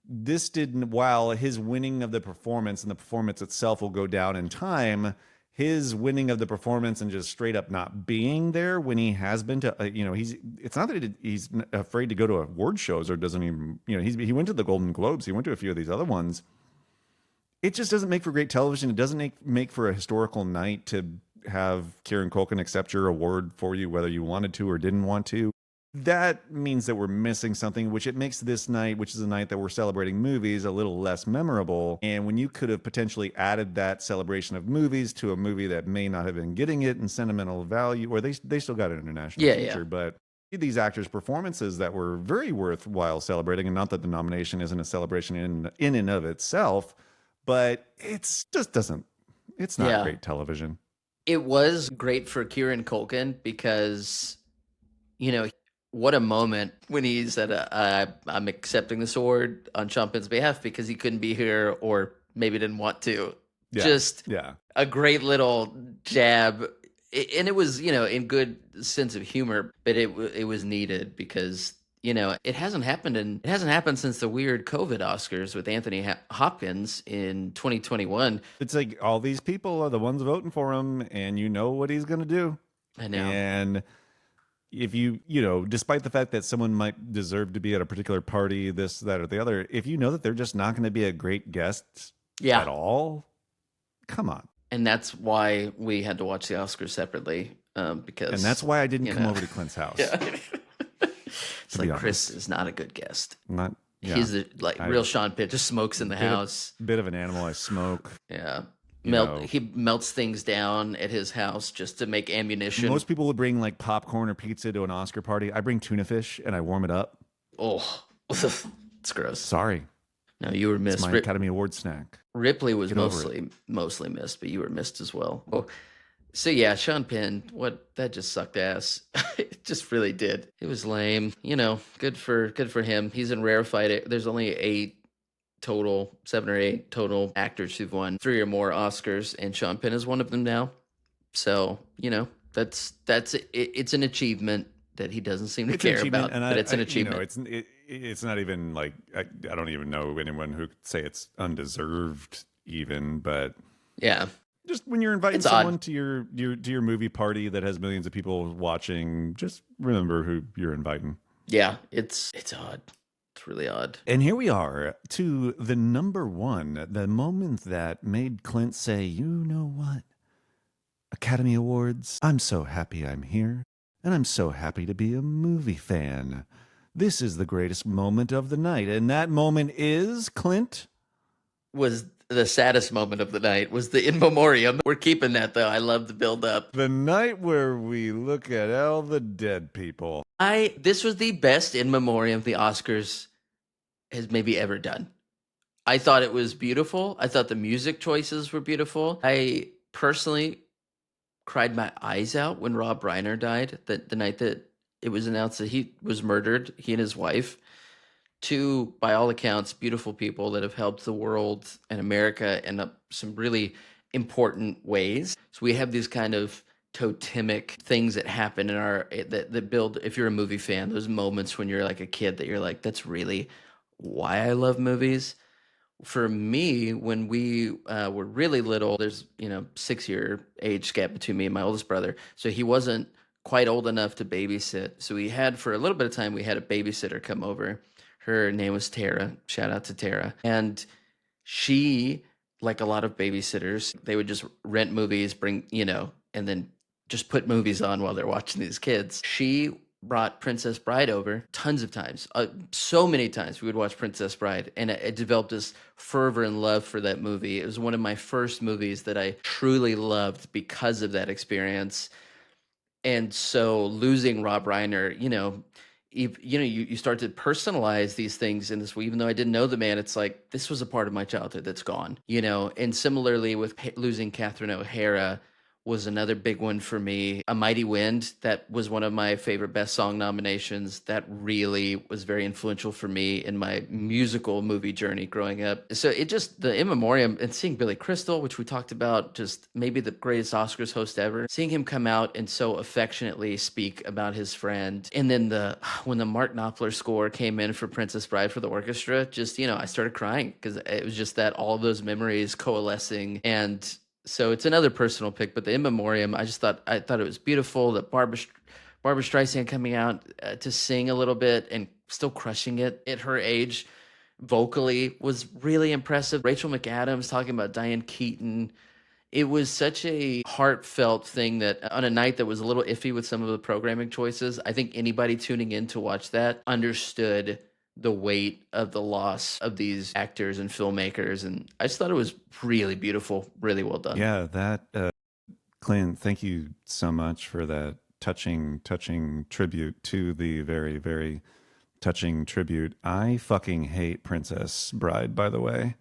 this didn't, while his winning of the performance and the performance itself will go down in time, his winning of the performance and just straight up not being there when he has been to, it's not that he's afraid to go to award shows or doesn't even, he went to the Golden Globes. He went to a few of these other ones. It just doesn't make for great television. It doesn't make for a historical night to have Kieran Culkin accept your award for you, whether you wanted to or didn't want to. That means that we're missing something, which it makes this night, which is a night that we're celebrating movies, a little less memorable. And when you could have potentially added that celebration of movies to a movie that may not have been getting it in sentimental value, or they still got an international feature, but these actors' performances that were very worthwhile celebrating, and not that the nomination isn't a celebration in and of itself, but it's not great television. It was great for Kieran Culkin because, what a moment when he said, I'm accepting this award on Sean Penn's behalf because he couldn't be here or maybe didn't want to. A great little jab. And it was, in good sense of humor, but it was needed because You know, it hasn't happened since the weird COVID Oscars with Anthony Hopkins in 2021. It's like all these people are the ones voting for him, and you know what he's going to do. I know. And if despite the fact that someone might deserve to be at a particular party, this, that, or the other, if you know that they're just not going to be a great guest at all, come on. And that's why we had to watch the Oscars separately, because... And that's why I didn't come over to Clint's house. It's like, Chris is not a good guest. He's real Sean Pitt, just smokes in the house. Bit of an animal. I smoke. Yeah. He melts things down at his house just to make ammunition. Most people would bring like popcorn or pizza to an Oscar party. I bring tuna fish and I warm it up. Oh, it's gross. Sorry. No, you were missed. It's my Academy Award snack. Ripley was mostly missed, but you were missed as well. Oh, so yeah, Sean Penn, that just sucked ass. It just really did. It was lame. You know, good for him. He's in rarefied. There's only 7 or 8 total actors who've won 3 or more Oscars, and Sean Penn is one of them now. So, you know, that's it. It's an achievement that he doesn't seem to care about, but it's an achievement. You know, it's not even like I don't even know anyone who could say it's undeserved even, but yeah. Just when you're inviting someone to your movie party that has millions of people watching, just remember who you're inviting. Yeah, it's odd. It's really odd. And here we are to the number one, the moment that made Clint say, you know what? Academy Awards, I'm so happy I'm here, and I'm so happy to be a movie fan. This is the greatest moment of the night, and that moment is, Clint? Was the saddest moment of the night, was the In Memoriam. We're keeping that, though. I love the build-up. The night where we look at all the dead people. This was the best In Memoriam the Oscars has maybe ever done. I thought it was beautiful. I thought the music choices were beautiful. I personally cried my eyes out when Rob Reiner died, the night that it was announced that he was murdered, he and his wife. 2, by all accounts, beautiful people that have helped the world and America in some really important ways. So we have these kind of totemic things that happen that build, if you're a movie fan, those moments when you're like a kid that you're like, that's really why I love movies. For me, when we were really little, there's 6-year age gap between me and my oldest brother, so he wasn't quite old enough to babysit. So for a little bit of time, we had a babysitter come over. Her name was Tara. Shout out to Tara. And she, like a lot of babysitters, they would just rent movies, and then just put movies on while they're watching these kids. She brought Princess Bride over tons of times. So many times we would watch Princess Bride, and it developed this fervor and love for that movie. It was one of my first movies that I truly loved because of that experience. And so losing Rob Reiner, you start to personalize these things in this way. Even though I didn't know the man, it's like, this was a part of my childhood that's gone, And similarly with losing Catherine O'Hara was another big one for me. A Mighty Wind, that was one of my favorite Best Song nominations. That really was very influential for me in my musical movie journey growing up. So the In Memoriam, and seeing Billy Crystal, which we talked about, just maybe the greatest Oscars host ever, seeing him come out and so affectionately speak about his friend. And then when the Mark Knopfler score came in for Princess Bride for the orchestra, I started crying because it was just that all of those memories coalescing. And so it's another personal pick, but the In Memoriam, I thought it was beautiful that Barbara Streisand coming out to sing a little bit and still crushing it at her age vocally was really impressive. Rachel McAdams talking about Diane Keaton. It was such a heartfelt thing that on a night that was a little iffy with some of the programming choices, I think anybody tuning in to watch that understood the weight of the loss of these actors and filmmakers. And I just thought it was really beautiful, really well done. Yeah, that, Clint, thank you so much for that touching tribute to the very, very touching tribute. I fucking hate Princess Bride, by the way.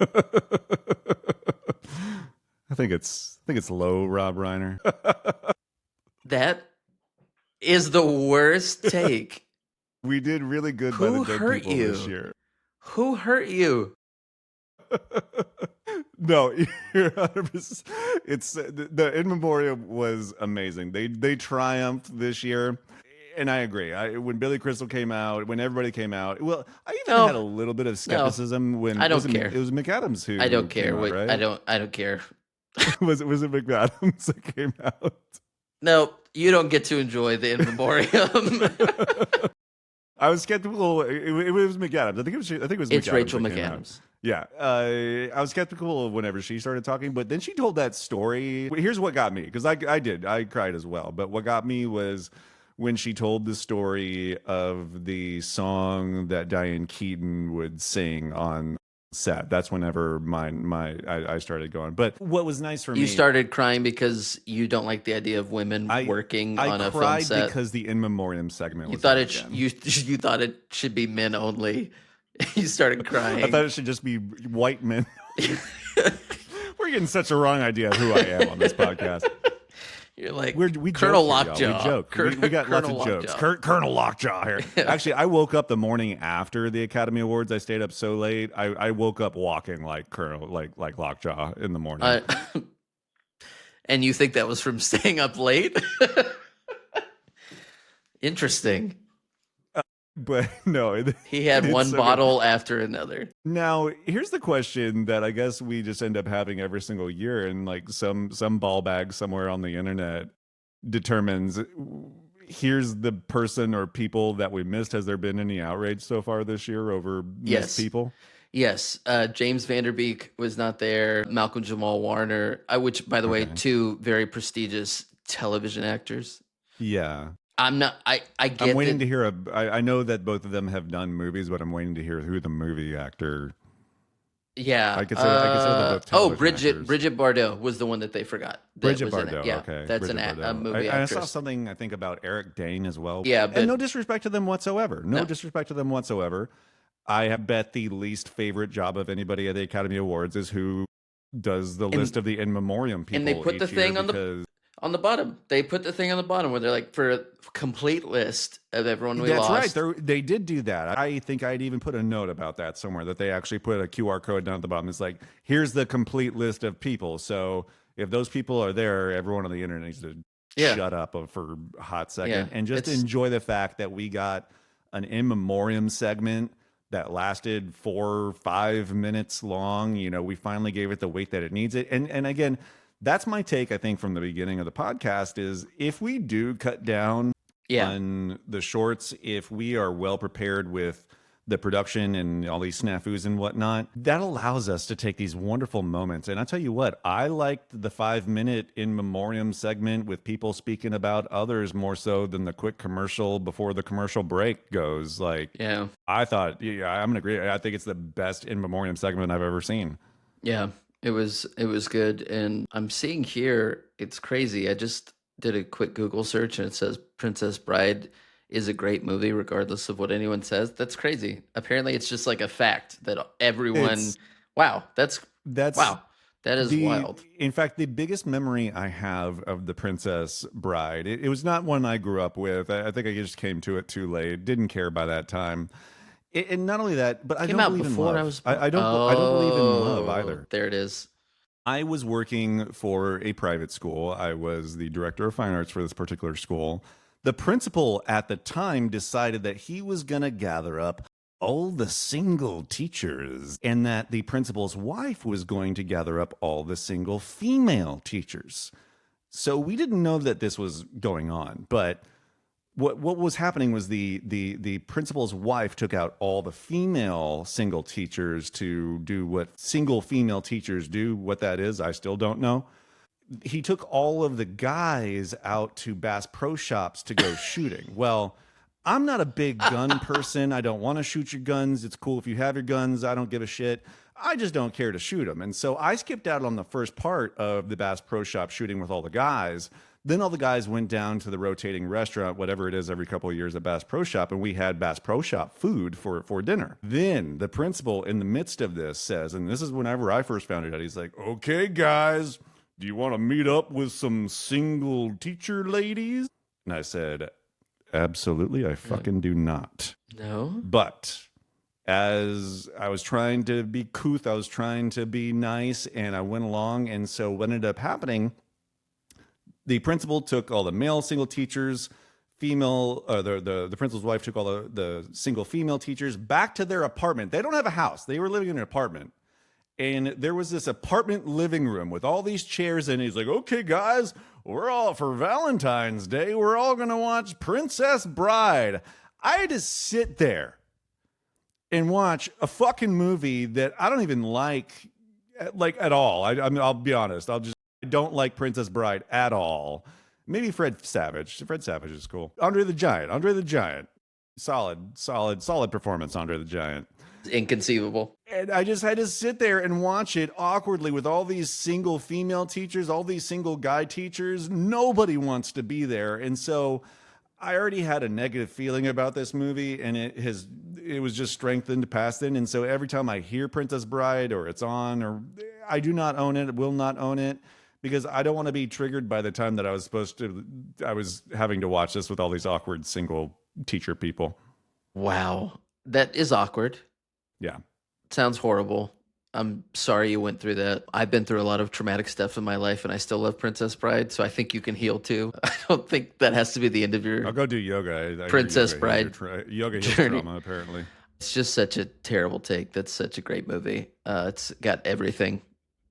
I think it's low, Rob Reiner. That is the worst take. We did really good by the dead people this year. Who hurt you? No, you're 100%. It's the In Memoriam was amazing. They triumphed this year. And I agree. When Billy Crystal came out, when everybody came out, well, I even No, had a little bit of skepticism when I don't care. It was McAdams who I don't came care. out, right? I don't care. Was it McAdams that came out? No, you don't get to enjoy the in memoriam. I was skeptical. It was McAdams. I think it was. It's McAdams Rachel that came out. McAdams. Yeah, I was skeptical whenever she started talking, but then she told that story. Here's what got me, because I cried as well. But what got me was when she told the story of the song that Diane Keaton would sing on set. That's whenever I started going. But what was nice for me, You started crying because you don't like the idea of women working on a film cried set. because the in memoriam segment. You Was thought on it again. you thought it should be men only. You started crying. I thought it should just be white men. We're getting such a wrong idea of who I am on this podcast. You're like We Colonel joke here, Lockjaw. y'all. We joke. We got lots of Colonel jokes. Lockjaw. Colonel Lockjaw here. Actually, I woke up the morning after the Academy Awards. I stayed up so late. I woke up walking like Colonel, like Lockjaw in the morning. And you think that was from staying up late? Interesting. But no, He had one so bottle after another. Now, here's the question that I guess we just end up having every single year, and like some ball bag somewhere on the internet determines here's the person or people that we missed. Has there been any outrage so far this year over missed people? Yes. James Vanderbeek was not there. Malcolm Jamal Warner, which, by the way, two very prestigious television actors. Yeah. I'm not. I get. I'm waiting to hear I know that both of them have done movies, but I'm waiting to hear who the movie actor. Yeah, I could say they're both television actors. Bridget Bardot was the one that they forgot. Bridget Bardot, yeah, okay. That's Bridget a Bardot. movie I actress. saw something I think about Eric Dane as well. Yeah, but and no disrespect to them whatsoever. No No. disrespect to them whatsoever. I have bet the least favorite job of anybody at the Academy Awards is who does the list of the in memoriam people. And they put the thing on the bottom. They put the thing on the bottom where they're like, for a complete list of everyone we lost. That's right. They did do that. I think I'd even put a note about that somewhere, that they actually put a QR code down at the bottom. It's like, here's the complete list of people. So if those people are there, everyone on the internet needs to shut up for a hot second and just enjoy the fact that we got an in memoriam segment that lasted 4 or 5 minutes long. You know, we finally gave it the weight that it needs it. And again, that's my take, I think, from the beginning of the podcast is if we do cut down on the shorts, if we are well prepared with the production and all these snafus and whatnot, that allows us to take these wonderful moments. And I tell you what, I liked the 5-minute in memoriam segment with people speaking about others more so than the quick commercial before the commercial break goes. Like, I thought, I'm going to agree. I think it's the best in memoriam segment I've ever seen. Yeah. It was good, and I'm seeing here, it's crazy. I just did a quick Google search, and it says Princess Bride is a great movie, regardless of what anyone says. That's crazy. Apparently, it's just like a fact that everyone. Wow, that's wow. That is wild. In fact, the biggest memory I have of The Princess Bride, it was not one I grew up with. I think I just came to it too late. Didn't care by that time. And not only that, but I don't believe in love. I don't believe in love either. There it is. I was working for a private school. I was the director of fine arts for this particular school. The principal at the time decided that he was going to gather up all the single teachers and that the principal's wife was going to gather up all the single female teachers. So we didn't know that this was going on, but what was happening was the principal's wife took out all the female single teachers to do what single female teachers do. What that is, I still don't know. He took all of the guys out to Bass Pro Shops to go shooting. Well, I'm not a big gun person. I don't want to shoot your guns. It's cool if you have your guns. I don't give a shit. I just don't care to shoot them. And so I skipped out on the first part of the Bass Pro Shop shooting with all the guys. Then all the guys went down to the rotating restaurant, whatever it is, every couple of years at Bass Pro Shop, and we had Bass Pro Shop food for dinner. Then the principal, in the midst of this, says, and this is whenever I first found it out, he's like, okay, guys, do you want to meet up with some single teacher ladies? And I said, absolutely, I fucking do not. No. But as I was trying to be couth, I was trying to be nice, and I went along, and so what ended up happening, the principal took all the male single teachers, female, the principal's wife took all the single female teachers back to their apartment. They don't have a house. They were living in an apartment. And there was this apartment living room with all these chairs in it. He's like, okay, guys, we're all for Valentine's Day. We're all going to watch Princess Bride. I had to sit there and watch a fucking movie that I don't even like at all. I mean, I'll be honest. I don't like Princess Bride at all. Maybe Fred Savage. Fred Savage is cool. Andre the Giant. Solid performance, Andre the Giant. Inconceivable. And I just had to sit there and watch it awkwardly with all these single female teachers, all these single guy teachers. Nobody wants to be there. And so I already had a negative feeling about this movie, and it was just strengthened past then. And so every time I hear Princess Bride or it's on, or I do not own it, will not own it, because I don't want to be triggered by the time that I was having to watch this with all these awkward single teacher people. Wow. That is awkward. Yeah. Sounds horrible. I'm sorry you went through that. I've been through a lot of traumatic stuff in my life, and I still love Princess Bride, so I think you can heal too. I don't think that has to be the end of your I'll go do yoga. I Princess Bride yoga heals journey. trauma, apparently. It's just such a terrible take. That's such a great movie. It's got everything.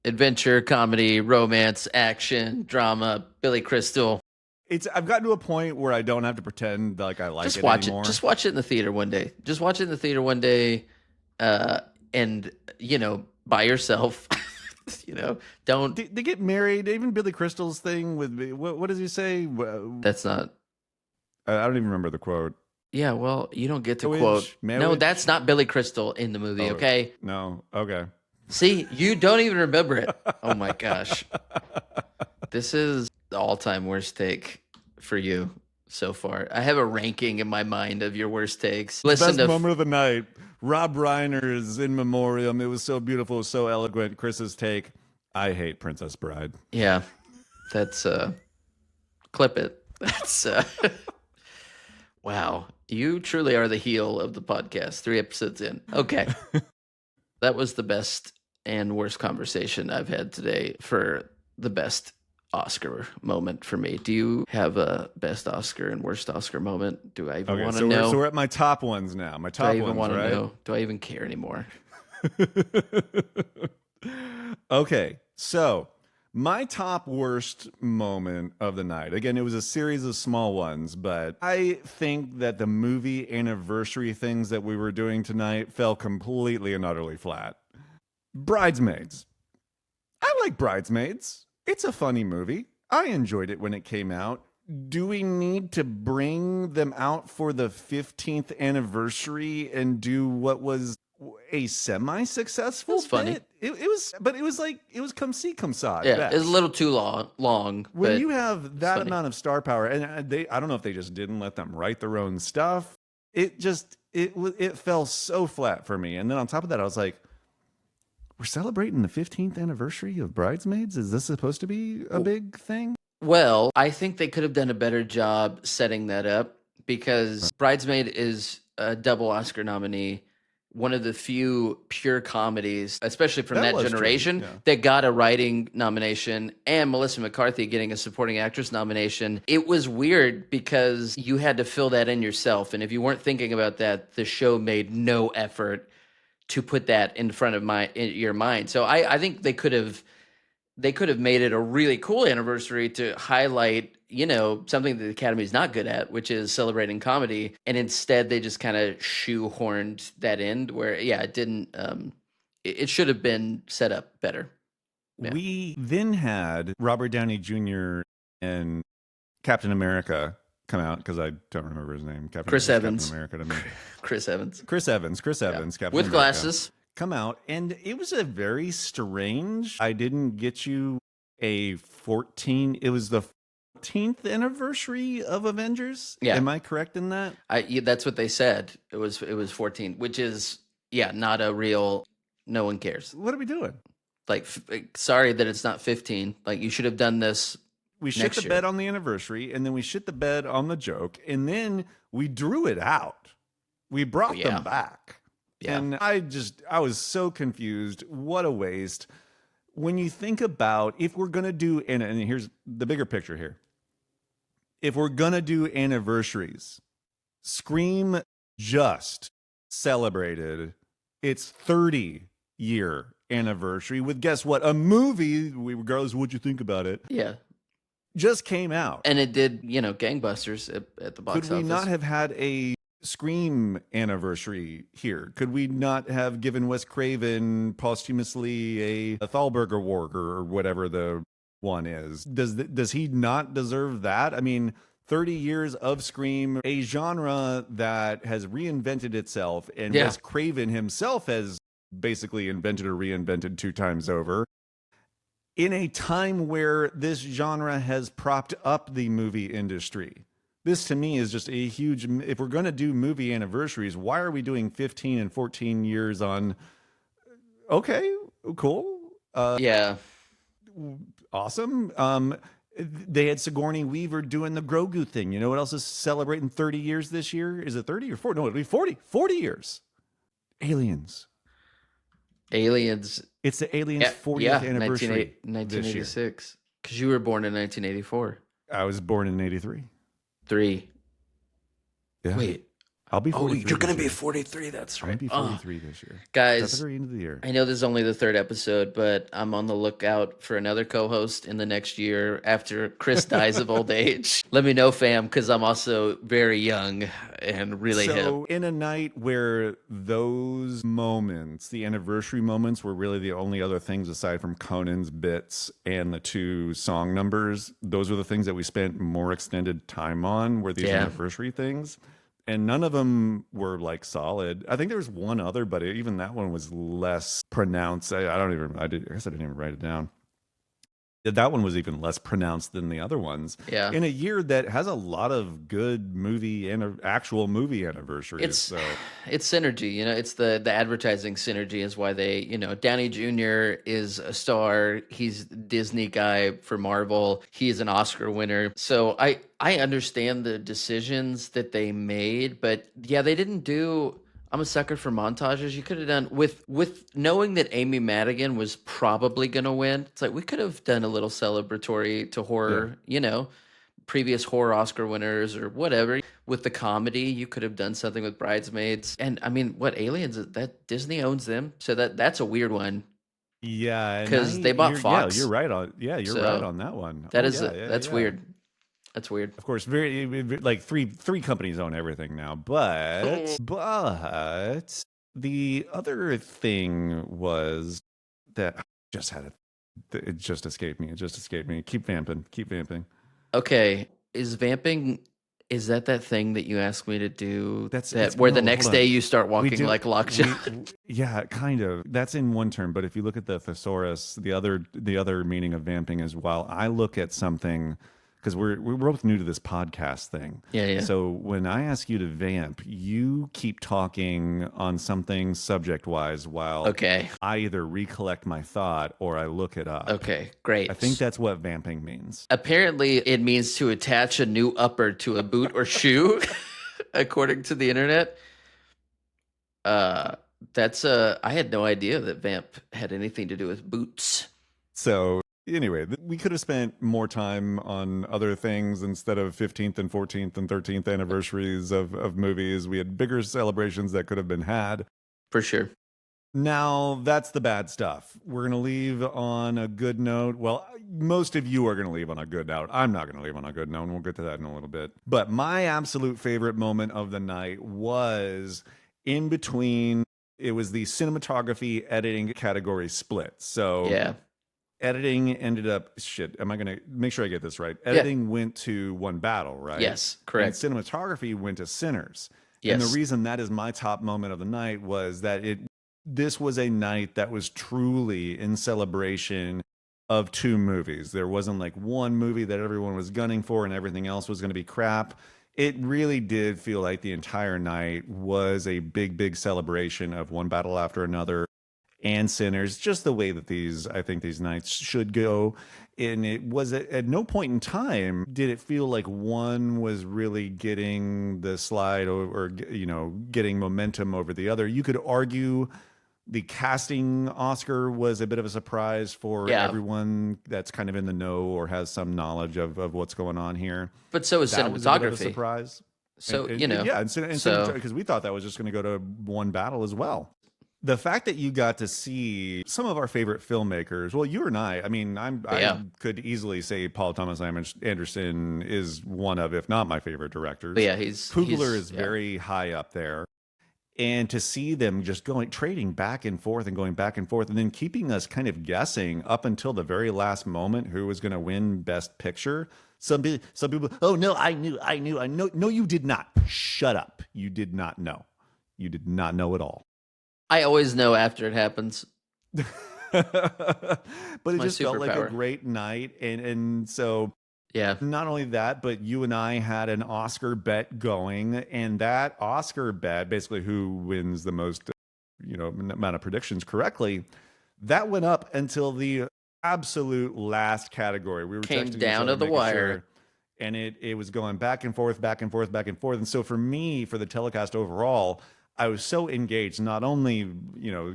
Adventure, comedy, romance, action, drama, Billy Crystal. I've gotten to a point where I don't have to pretend like I like Just it watch anymore. it. Just watch it in the theater one day. Just watch it in the theater one day, and by yourself. Don't. They get married. Even Billy Crystal's thing with what does he say? That's not. I don't even remember the quote. Yeah, well, you don't get to Marriage, quote. No, marriage. that's not Billy Crystal in the movie. Oh, okay. No. Okay. See, you don't even remember it. Oh my gosh. This is the all-time worst take for you so far. I have a ranking in my mind of your worst takes. Best moment of the night. Rob Reiner's In Memoriam. It was so beautiful, so eloquent. Chris's take. I hate Princess Bride. Yeah. That's clip it. That's wow. You truly are the heel of the podcast. 3 episodes in. Okay. That was the best and worst conversation I've had today for the best Oscar moment for me. Do you have a best Oscar and worst Oscar moment? Do I even want to know? So we're at my top ones now. My top Do I even ones, want right? to know? Do I even care anymore? Okay, so my top worst moment of the night. Again, it was a series of small ones, but I think that the movie anniversary things that we were doing tonight fell completely and utterly flat. Bridesmaids. I like Bridesmaids. It's a funny movie. I enjoyed it when it came out. Do we need to bring them out for the 15th anniversary and do what was a semi-successful It's funny. bit? It was come see, come saw. at Yeah, best. it's a little too long. When but you have that funny. amount of star power, and I don't know if they just didn't let them write their own stuff. It fell so flat for me. And then on top of that, I was like, we're celebrating the 15th anniversary of Bridesmaids? Is this supposed to be a big thing? Well, I think they could have done a better job setting that up because Bridesmaid is a double Oscar nominee, one of the few pure comedies, especially from that was true, generation, yeah. that got a writing nomination, and Melissa McCarthy getting a supporting actress nomination. It was weird because you had to fill that in yourself. And if you weren't thinking about that, the show made no effort to put that in front of your mind. So I think they could have made it a really cool anniversary to highlight, something that the Academy is not good at, which is celebrating comedy. And instead they just kind of shoehorned that in where, it didn't, it should have been set up better. Yeah. We then had Robert Downey Jr. and Captain America come out, because I don't remember his name. Chris Evans. Captain America to me. Chris Evans. Chris Evans, Yeah. Captain With America. glasses. Come out, and it was a very strange. I didn't get you it was the 14th anniversary of Avengers. Yeah. Am I correct in that? That's what they said. It was 14, which is, not a real, no one cares. What are we doing? Like, sorry that it's not 15. Like, you should have done this. We shit Next the year. bed on the anniversary, and then we shit the bed on the joke, and then we drew it out. We brought Yeah. them back. Yeah. And I was so confused. What a waste. When you think about if we're going to do, and here's the bigger picture here. if we're gonna do anniversaries, Scream just celebrated its 30-year anniversary with, guess what? A movie, regardless of what you think about it, Yeah. just came out. And it did, gangbusters at the box Could we office. not have had a Scream anniversary here? Could we not have given Wes Craven posthumously a Thalberg Award or whatever the one is? Does he not deserve that? I mean, 30 years of Scream, a genre that has reinvented itself, and Yeah. Wes Craven himself has basically invented or reinvented 2 times over. In a time where this genre has propped up the movie industry. This to me is just a huge, if we're going to do movie anniversaries, why are we doing 15 and 14 years on? Okay, cool. Yeah. Awesome. They had Sigourney Weaver doing the Grogu thing. You know what else is celebrating 30 years this year? Is it 30 or 40? No, it'll be 40. 40 years. Aliens. It's the Aliens 40th anniversary 1986. Because you were born in 1984. I was born in 83. 3. Yeah. Wait. I'll be 43. Oh, you're going to be this year. 43. That's I'll right. be 43 this year. Guys, At the very end of the year. I know this is only the 3rd episode, but I'm on the lookout for another co-host in the next year after Chris dies of old age. Let me know, fam, because I'm also very young and really hip. So in a night where those moments, the anniversary moments, were really the only other things aside from Conan's bits and the 2 song numbers, those were the things that we spent more extended time on, were these anniversary things. And none of them were like solid. I think there was one other, but even that one was less pronounced. I guess I didn't even write it down. That one was even less pronounced than the other ones. Yeah. In a year that has a lot of good movie and actual movie anniversaries. It's synergy, it's the advertising synergy is why they, Downey Jr. is a star. He's Disney guy for Marvel. He is an Oscar winner. So I understand the decisions that they made, but yeah, they didn't do. I'm a sucker for montages. You could have done with knowing that Amy Madigan was probably going to win. It's like we could have done a little celebratory to horror, previous horror Oscar winners or whatever. With the comedy, you could have done something with Bridesmaids. And I mean, what Aliens, that Disney owns them. So that's a weird one. Yeah. Because they bought Fox. Yeah, you're right on. Yeah, you're right on that one. That's weird. That's weird. Of course, very like three companies own everything now, but the other thing was that I just had it. It just escaped me. Keep vamping. Okay, is vamping? Is that thing that you asked me to do? Where the next day you start walking like lockjaw? Yeah, kind of. That's in one term, but if you look at the thesaurus, the other meaning of vamping is while I look at something. Because we're both new to this podcast thing. Yeah. So when I ask you to vamp, you keep talking on something subject-wise while I either recollect my thought or I look it up. Okay, great. I think that's what vamping means. Apparently, it means to attach a new upper to a boot or shoe, according to the internet. I had no idea that vamp had anything to do with boots. So anyway, we could have spent more time on other things instead of 15th and 14th and 13th anniversaries of movies. We had bigger celebrations that could have been had. For sure. Now, that's the bad stuff. We're going to leave on a good note. Well, most of you are going to leave on a good note. I'm not going to leave on a good note, and we'll get to that in a little bit. But my absolute favorite moment of the night was in between. It was the cinematography editing category split. So yeah. Editing ended up, am I going to make sure I get this right? Editing went to One Battle, right? Yes, correct. And cinematography went to Sinners. Yes. And the reason that is my top moment of the night was that this was a night that was truly in celebration of 2 movies. There wasn't like one movie that everyone was gunning for and everything else was going to be crap. It really did feel like the entire night was a big, big celebration of One Battle After Another and Sinners, just the way that I think these nights should go. And it was at no point in time did it feel like one was really getting the slide or getting momentum over the other. You could argue The casting Oscar was a bit of a surprise for Yeah. everyone that's kind of in the know or has some knowledge of what's going on here. But so is That was a bit of a cinematography. surprise. So, Because we thought that was just going to go to one battle as well. The fact that you got to see some of our favorite filmmakers, well, you and I mean, I could easily say Paul Thomas Anderson is one of, if not my favorite directors. But yeah, Coogler is very high up there. And to see them just trading back and forth and going back and forth, and then keeping us kind of guessing up until the very last moment who was going to win Best Picture. Some people, oh no, I knew. No, you did not. Shut up. You did not know. You did not know at all. I always know after it happens. But it just felt like superpower. a great night. And so Yeah. not only that, but you and I had an Oscar bet going, and that Oscar bet, basically who wins the most, amount of predictions correctly, that went up until the absolute last category. We were Came texting each down other, to the making wire. sure, and it was going back and forth, back and forth, back and forth. And so for me, for the telecast overall, I was so engaged, not only,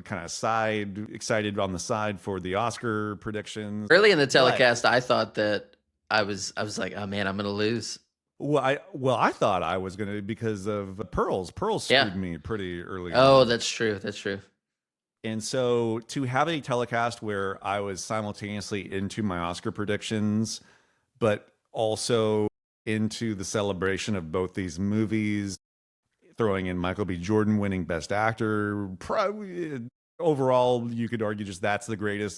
kind of excited on the side for the Oscar predictions. Early in the telecast, I thought that I was like, oh man, I'm going to lose. Well, I thought I was going to because of Pearls. Pearls screwed me pretty early. Oh, on. that's true. That's true. And so to have a telecast where I was simultaneously into my Oscar predictions, but also into the celebration of both these movies, throwing in Michael B. Jordan winning Best Actor. Overall, you could argue just that's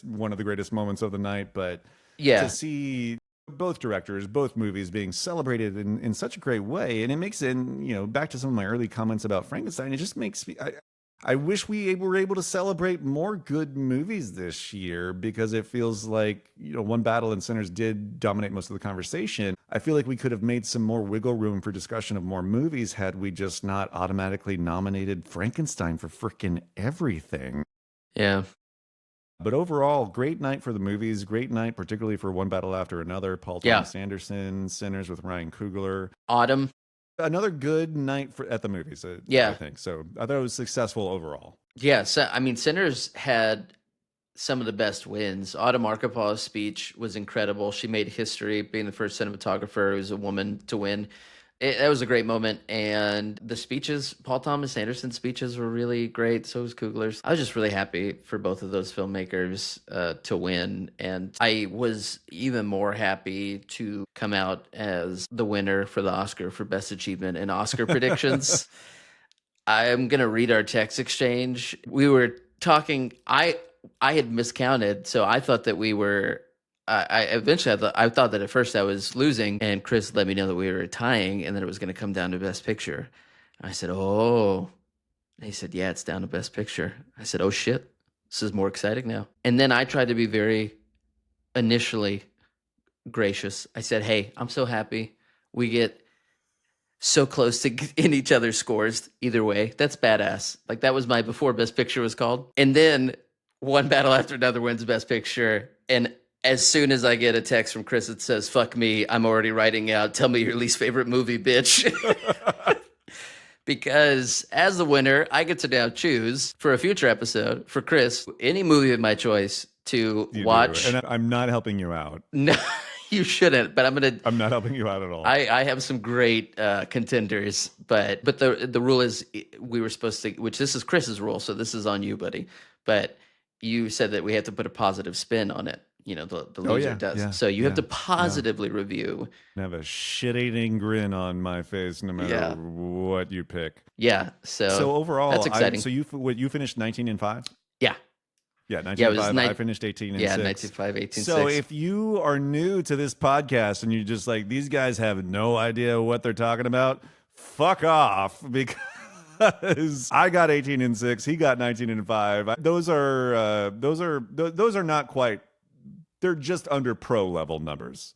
one of the greatest moments of the night. But to see both directors, both movies being celebrated in such a great way, and it makes it, back to some of my early comments about Frankenstein, it just makes me, I wish we were able to celebrate more good movies this year, because it feels like, One Battle and Sinners did dominate most of the conversation. I feel like we could have made some more wiggle room for discussion of more movies had we just not automatically nominated Frankenstein for frickin' everything. Yeah. But overall, great night for the movies. Great night, particularly for One Battle After Another, Paul Thomas Anderson, Sinners with Ryan Coogler. Autumn. Another good night at the movies, I think. So I thought it was successful overall. Yeah, so, I mean, Sinners had some of the best wins. Autumn Arkapa's speech was incredible. She made history being the first cinematographer who's a woman to win. That was a great moment. And the speeches, Paul Thomas Anderson's speeches were really great. So was Coogler's. I was just really happy for both of those filmmakers to win. And I was even more happy to come out as the winner for the Oscar for Best Achievement in Oscar predictions. I'm going to read our text exchange. We were talking, I had miscounted. So I thought that we were, I thought that at first I was losing, and Chris let me know that we were tying and that it was going to come down to Best Picture. I said, oh, and he said, yeah, it's down to Best Picture. I said, oh shit, this is more exciting now. And then I tried to be very initially gracious. I said, hey, I'm so happy we get so close to in each other's scores either way. That's badass. Like, that was my before Best Picture was called. And then One Battle After Another wins Best Picture. And as soon as I get a text from Chris that says, fuck me, I'm already writing out, tell me your least favorite movie, bitch. Because as the winner, I get to now choose for a future episode for Chris, any movie of my choice to watch. And I'm not helping you out. No, you shouldn't, but I'm not helping you out at all. I have some great contenders, but the rule is we were supposed to, which this is Chris's rule, so this is on you, buddy. But you said that we have to put a positive spin on it. The loser does. Yeah, so you have to positively review. I have a shit-eating grin on my face no matter what you pick. Yeah. So overall, that's exciting. You finished 19-5? Yeah. Yeah, 19-5. I finished 18-6. Yeah, 19-5, 18-6. So if you are new to this podcast and you're just like, these guys have no idea what they're talking about, fuck off, because I got 18-6, he got 19-5. Those are not quite. They're just under pro level numbers.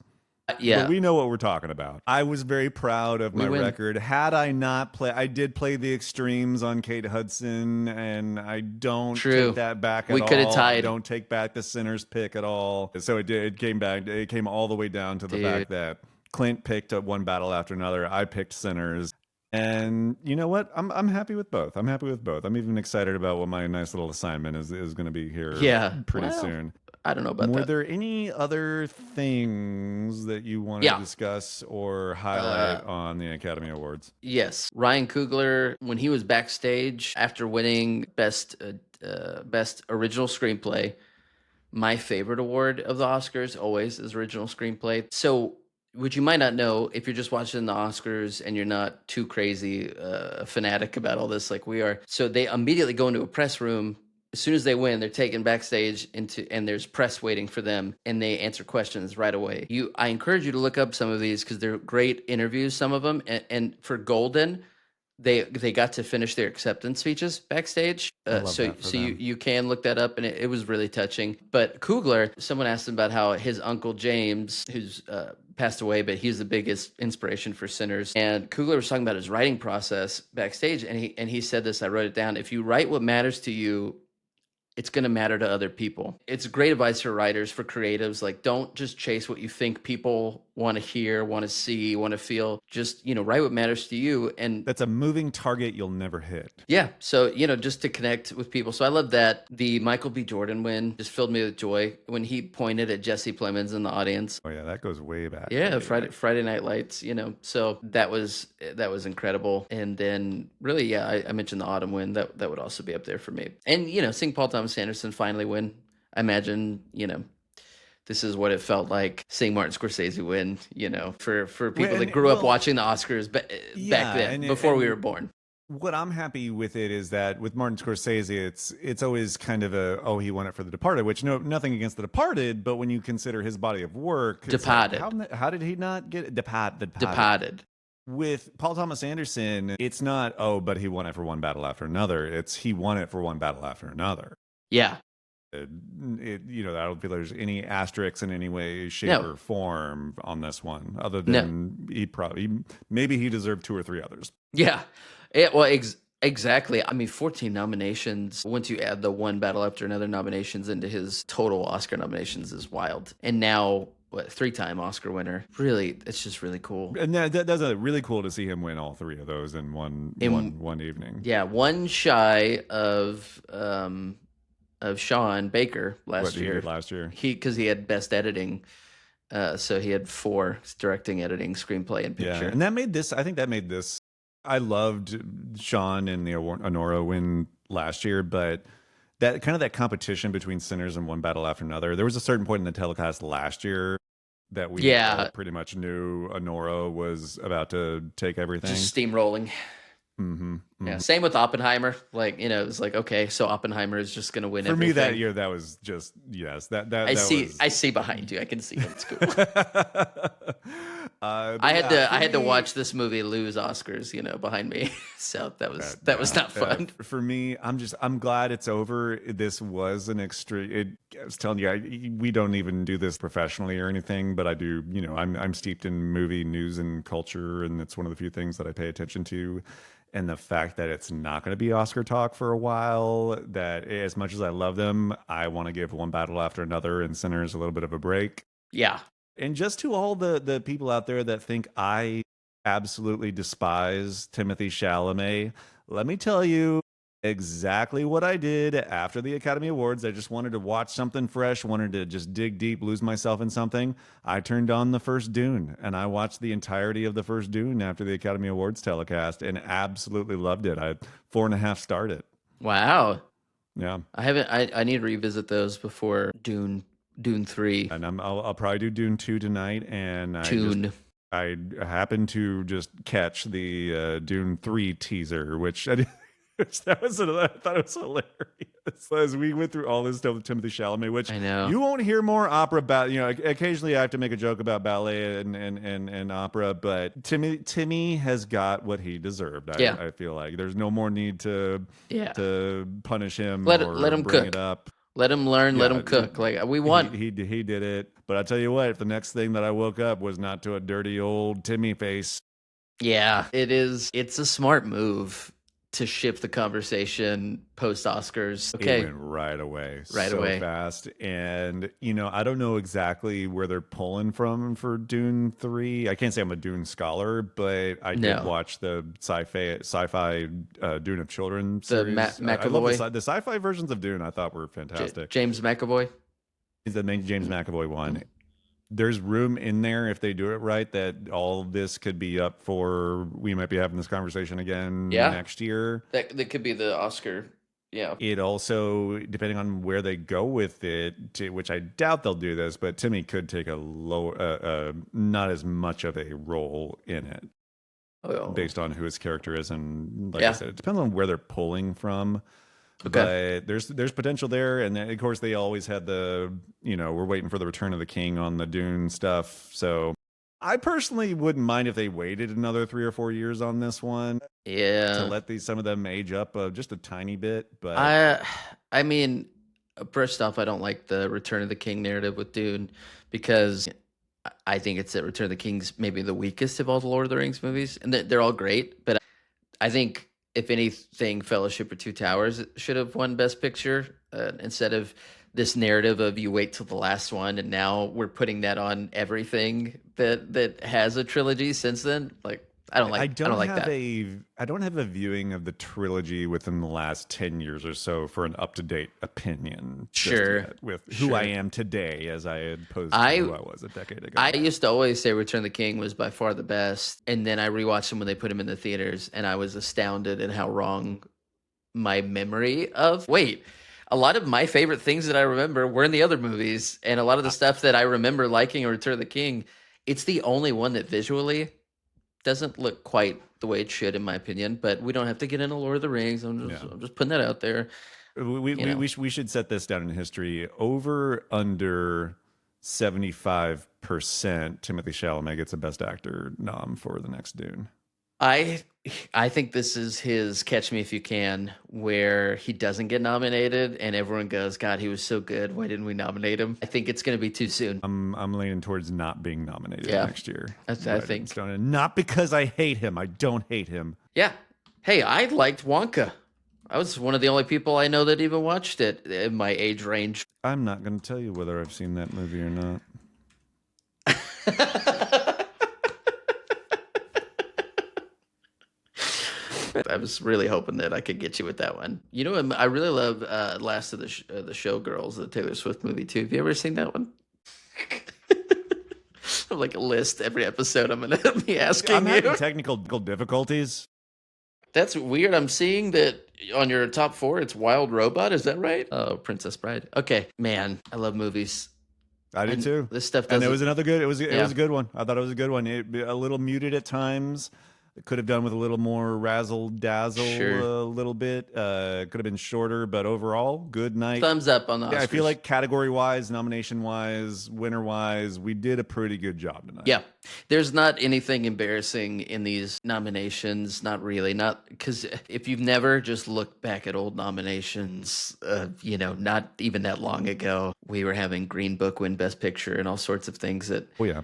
Yeah. But we know what we're talking about. I was very proud of my record. Had I not I did play the extremes on Kate Hudson, and I don't take that back at all. We could have tied. I don't take back the Sinners pick at all. So it came back. It came all the way down to the fact that Clint picked One Battle After Another. I picked Sinners. And you know what? I'm happy with both. I'm happy with both. I'm even excited about what my nice little assignment is going to be here Yeah. pretty Well, soon. I don't know about Were that. there any other things that you want to Yeah. discuss or highlight Uh, on the Academy Awards? yes. Ryan Coogler, when he was backstage after winning best original screenplay, my favorite award of the Oscars always is original screenplay. So, what you might not know if you're just watching the Oscars and you're not too crazy fanatic about all this like we are. So they immediately go into a press room. As soon as they win, they're taken backstage into, and there's press waiting for them, and they answer questions right away. I encourage you to look up some of these because they're great interviews. Some of them, and for Golden, they got to finish their acceptance speeches backstage. I love So that for you them. you can look that up, and it was really touching. But Kugler, someone asked him about how his uncle James, who's passed away, but he's the biggest inspiration for Sinners. And Kugler was talking about his writing process backstage, and he said this. I wrote it down. If you write what matters to you, it's going to matter to other people. It's great advice for writers, for creatives. Like, don't just chase what you think people want to hear, want to see, want to feel. Just, write what matters to you. And That's a moving target you'll never hit. yeah, so, just to connect with people. So I love that. The Michael B. Jordan win just filled me with joy when he pointed at Jesse Plemons in the audience. Oh yeah, that goes way back. Yeah, way back. Friday Night Lights, so that was incredible. And then really, yeah, I mentioned the Autumn win. That would also be up there for me. And seeing Paul Thomas Anderson finally win, I imagine, this is what it felt like seeing Martin Scorsese win, for people that grew up watching the Oscars back then, before we were born. What I'm happy with it is that with Martin Scorsese, it's always kind of he won it for The Departed, which nothing against The Departed, but when you consider his body of work, Departed. How did he not get it? Departed. With Paul Thomas Anderson, it's not but he won it for one battle after another. It's he won it for one battle after another. Yeah. I don't feel there's any asterisks in any way, shape, or form on this one, other than maybe he deserved 2 or 3 others. Yeah. Exactly. I mean, 14 nominations. Once you add the one battle after another nominations into his total Oscar nominations is wild. And now, 3-time Oscar winner. Really, it's just really cool. And that's really cool to see him win all 3 of those in one evening. Yeah, one shy of Sean Baker last year. He did last year. Because he had best editing. So he had 4: directing, editing, screenplay, and picture. Yeah, and I think that made this. I loved Sean and the Honora win last year, but that competition between Sinners and One Battle After Another. There was a certain point in the telecast last year that we pretty much knew Honora was about to take everything. Just steamrolling. Mm-hmm. Yeah, same with Oppenheimer. It was like, okay, so Oppenheimer is just going to win. For me that year, that was just yes. I see behind you. I can see it's cool. I had to watch this movie lose Oscars, behind me. So that was not fun. For me, I'm glad it's over. This was an extreme. I was telling you, we don't even do this professionally or anything, but I do. I'm steeped in movie news and culture, and it's one of the few things that I pay attention to. And the fact that it's not going to be Oscar talk for a while, that as much as I love them, I want to give One Battle After Another and Sinners a little bit of a break. Yeah. And just to all the people out there that think I absolutely despise Timothée Chalamet, let me tell you exactly what I did after the Academy Awards. I just wanted to watch something fresh, wanted to just dig deep, lose myself in something. I turned on the first Dune, and I watched the entirety of the first Dune after the Academy Awards telecast, and absolutely loved it. I 4.5 starred it. Wow. Yeah. I need to revisit those before Dune 3. And I'll probably do Dune 2 tonight, and I happened to just catch the Dune 3 teaser, which I thought it was hilarious as we went through all this stuff with Timothée Chalamet, which I know you won't hear more opera about. Occasionally I have to make a joke about ballet and opera, but Timmy has got what he deserved. I feel like there's no more need to punish him. Let him bring cook. It up. Let him learn. Let him cook. Like we want. He did it. But I tell you what, if the next thing that I woke up was not to a dirty old Timmy face. Yeah, it is. It's a smart move to shift the conversation post Oscars. It Okay, went right away, right so away. fast. And, I don't know exactly where they're pulling from for Dune 3. I can't say I'm a Dune scholar, but I did No, watch the sci-fi Dune of Children the series. I love McAvoy, the sci-fi versions of Dune. I thought were fantastic. James McAvoy. He's the main James McAvoy one. There's room in there if they do it right that all this could be up for. We might be having this conversation again Yeah, next year. that could be the Oscar. Yeah, It also, depending on where they go with it, which I doubt they'll do this, but Timmy could take a low, not as much of a role in it oh, based on who his character is, and like I yeah. said, it depends on where they're pulling from. Okay. But there's potential there, and then, of course they always had we're waiting for the Return of the King on the Dune stuff. So I personally wouldn't mind if they waited another 3 or 4 years on this one to Yeah. let some of them age up just a tiny bit. But I mean, first off, I don't like the Return of the King narrative with Dune because I think it's that Return of the King's maybe the weakest of all the Lord of the Rings movies, and they're all great, but I think if anything, Fellowship of Two Towers should have won Best Picture instead of this narrative of you wait till the last one, and now we're putting that on everything that has a trilogy since then. Like I don't like that. I don't have a viewing of the trilogy within the last 10 years or so for an up-to-date opinion. just Sure, yet with who I am today as I had posed to I who I was a decade ago. I used to always say Return of the King was by far the best, and then I rewatched them when they put him in the theaters, and I was astounded at how wrong my memory of. Wait, a lot of my favorite things that I remember were in the other movies, and a lot of the stuff that I remember liking in Return of the King, it's the only one that visually doesn't look quite the way it should, in my opinion. But we don't have to get into Lord of the Rings. I'm just putting that out there. We should set this down in history. Over under 75% Timothy Chalamet gets a Best Actor nom for the next Dune. I think this is his Catch Me If You Can, where he doesn't get nominated, and everyone goes, "God, he was so good. Why didn't we nominate him?" I think it's going to be too soon. I'm leaning towards not being nominated next year. I think not because I hate him. I don't hate him. Yeah. Hey, I liked Wonka. I was one of the only people I know that even watched it in my age range. I'm not going to tell you whether I've seen that movie or not. I was really hoping that I could get you with that one. I really love Last of the Showgirls, the Taylor Swift movie too. Have you ever seen that one? I have like a list every episode. I'm going to be asking I'm you. having technical difficulties. That's weird. I'm seeing that on your top 4, it's Wild Robot. Is that right? Oh, Princess Bride. Okay, man, I love movies. I do too. This stuff and doesn't. it was another good. It was a good one. I thought it was a good one. A little muted at times. It could have done with a little more razzle dazzle. Sure. A little bit. Could have been shorter, but overall, good night. Thumbs up on the Oscars. Yeah, I feel like category wise, nomination wise, winner wise, we did a pretty good job tonight. Yeah, there's not anything embarrassing in these nominations. Not really. Not because if you've never just looked back at old nominations, not even that long ago, we were having Green Book win Best Picture and all sorts of things that. Oh yeah.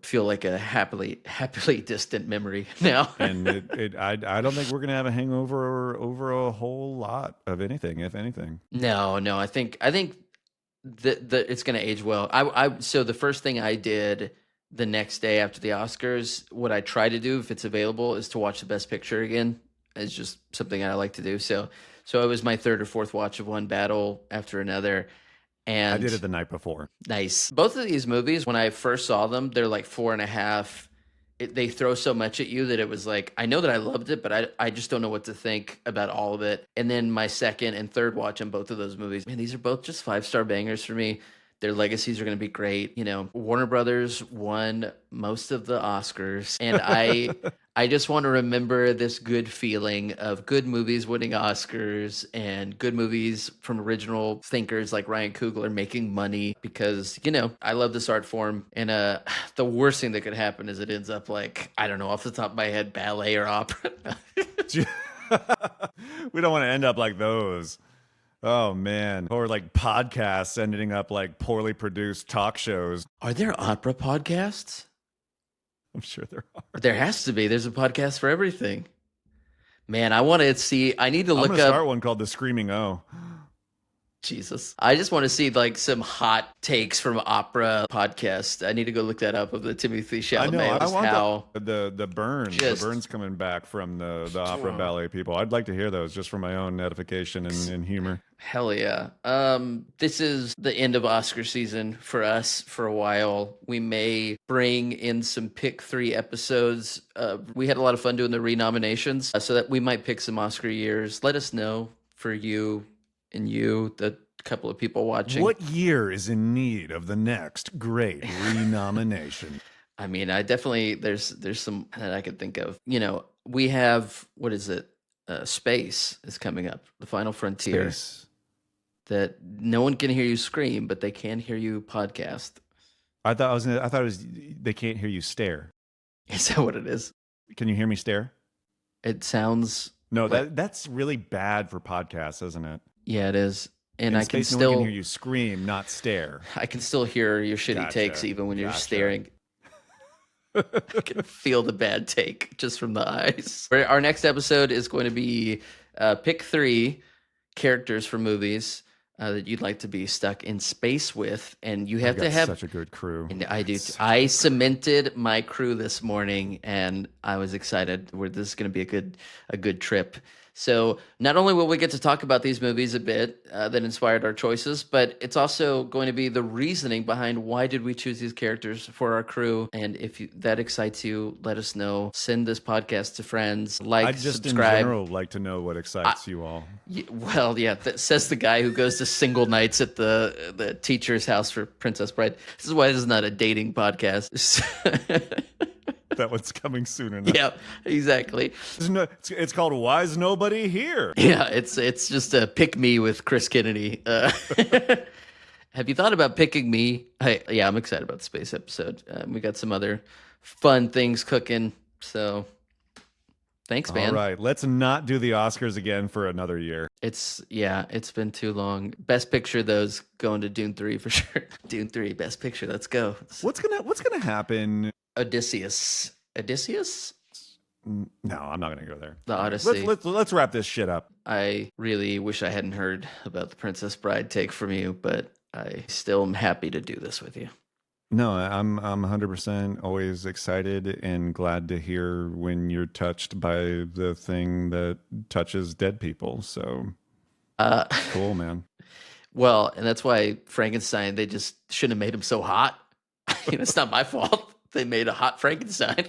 Feel like a happily distant memory now. And I don't think we're gonna have a hangover over a whole lot of anything, if anything. No, I think that it's gonna age well. So the first thing I did the next day after the Oscars, what I try to do if it's available is to watch the Best Picture again. It's just something I like to do. So it was my third or fourth watch of one battle after another. And I did it the night before. Nice. Both of these movies, when I first saw them, they're like 4.5. They throw so much at you that it was like, I know that I loved it, but I just don't know what to think about all of it. And then my second and third watch on both of those movies, man, these are both just 5-star bangers for me. Their legacies are going to be great. Warner Brothers won most of the Oscars, and I just want to remember this good feeling of good movies winning Oscars and good movies from original thinkers like Ryan Coogler making money because, I love this art form. And the worst thing that could happen is it ends up like, I don't know, off the top of my head, ballet or opera. We don't want to end up like those. Oh, man. Or like podcasts ending up like poorly produced talk shows. Are there opera podcasts? I'm sure there are. There has to be. There's a podcast for everything. Man, I want to see. I need to I'm look going to up. start one called The Screaming O. Jesus. I just want to see like some hot takes from opera podcast. I need to go look that up of the Timothy I know. Chalamet. I want how the burns. The just burns coming back from the opera ballet people. I'd like to hear those just for my own edification and humor. hell yeah. This is the end of Oscar season for us for a while. We may bring in some pick 3 episodes. We had a lot of fun doing the renominations, so that we might pick some Oscar years. Let us know for you and you, the couple of people watching. What year is in need of the next great renomination? I mean, I definitely there's some that I could think of. You know, we have what is it? Space is coming up, the Final Frontier. Space. That no one can hear you scream, but they can hear you podcast. I thought it was they can't hear you stare. Is that what it is? Can you hear me stare? It sounds No, like, that's really bad for podcasts, isn't it? yeah, it is. And In I can space, no still one can hear you scream, not stare. I can still hear your shitty Gotcha. takes even when you're Gotcha. staring. I can feel the bad take just from the eyes. Our next episode is going to be pick 3 characters from movies that you'd like to be stuck in space with, and you have I've to got have such a good crew. And I do. I cemented my crew this morning, and I was excited. This is going to be a good trip. So not only will we get to talk about these movies a bit that inspired our choices, but it's also going to be the reasoning behind why did we choose these characters for our crew. And if that excites you, let us know. Send this podcast to friends. Like, I just subscribe. in general like to know what excites you all. Well, yeah, that says the guy who goes to single nights at the teacher's house for Princess Bride. This is why this is not a dating podcast. That one's coming soon enough. Yeah, exactly. It's called Why Is Nobody Here? Yeah, it's just a pick me with Chris Kennedy. Have you thought about picking me? Yeah, I'm excited about the space episode. We got some other fun things cooking. So thanks, man. All right, let's not do the Oscars again for another year. It's been too long. Best picture, those going to Dune 3 for sure. Dune 3, best picture. Let's go. What's gonna happen? Odysseus. No, I'm not gonna go there. The Odyssey. Let's wrap this shit up. I really wish I hadn't heard about the Princess Bride take from you, but I still am happy to do this with you. No, I'm 100% always excited and glad to hear when you're touched by the thing that touches dead people. So cool, man. Well, and that's why Frankenstein, they just shouldn't have made him so hot. It's not my fault. They made a hot Frankenstein.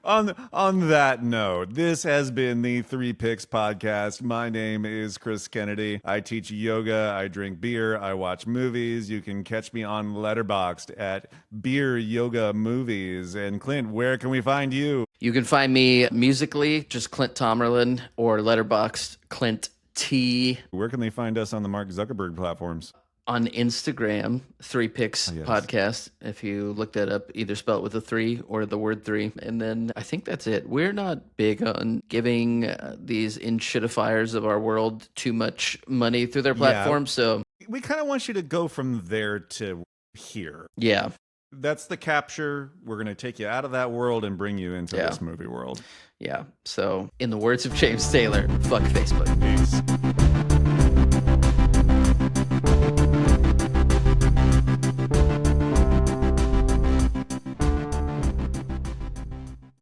On that note, this has been the 3 Pics podcast. My name is Chris Kennedy. I teach yoga, I drink beer, I watch movies. You can catch me on Letterboxd at Beer Yoga Movies. And Clint, where can we find you? You can find me musically, just Clint Tomerlin, or Letterboxd Clint T. Where can they find us on the Mark Zuckerberg platforms? On Instagram, 3 Pics yes. podcast. If you look that up, either spell it with a 3 or the word 3. And then I think that's it. We're not big on giving these inshittifiers of our world too much money through their platform. So we kind of want you to go from there to here. yeah. That's the capture. We're going to take you out of that world and bring you into this movie world. Yeah. So in the words of James Taylor, fuck Facebook. Peace.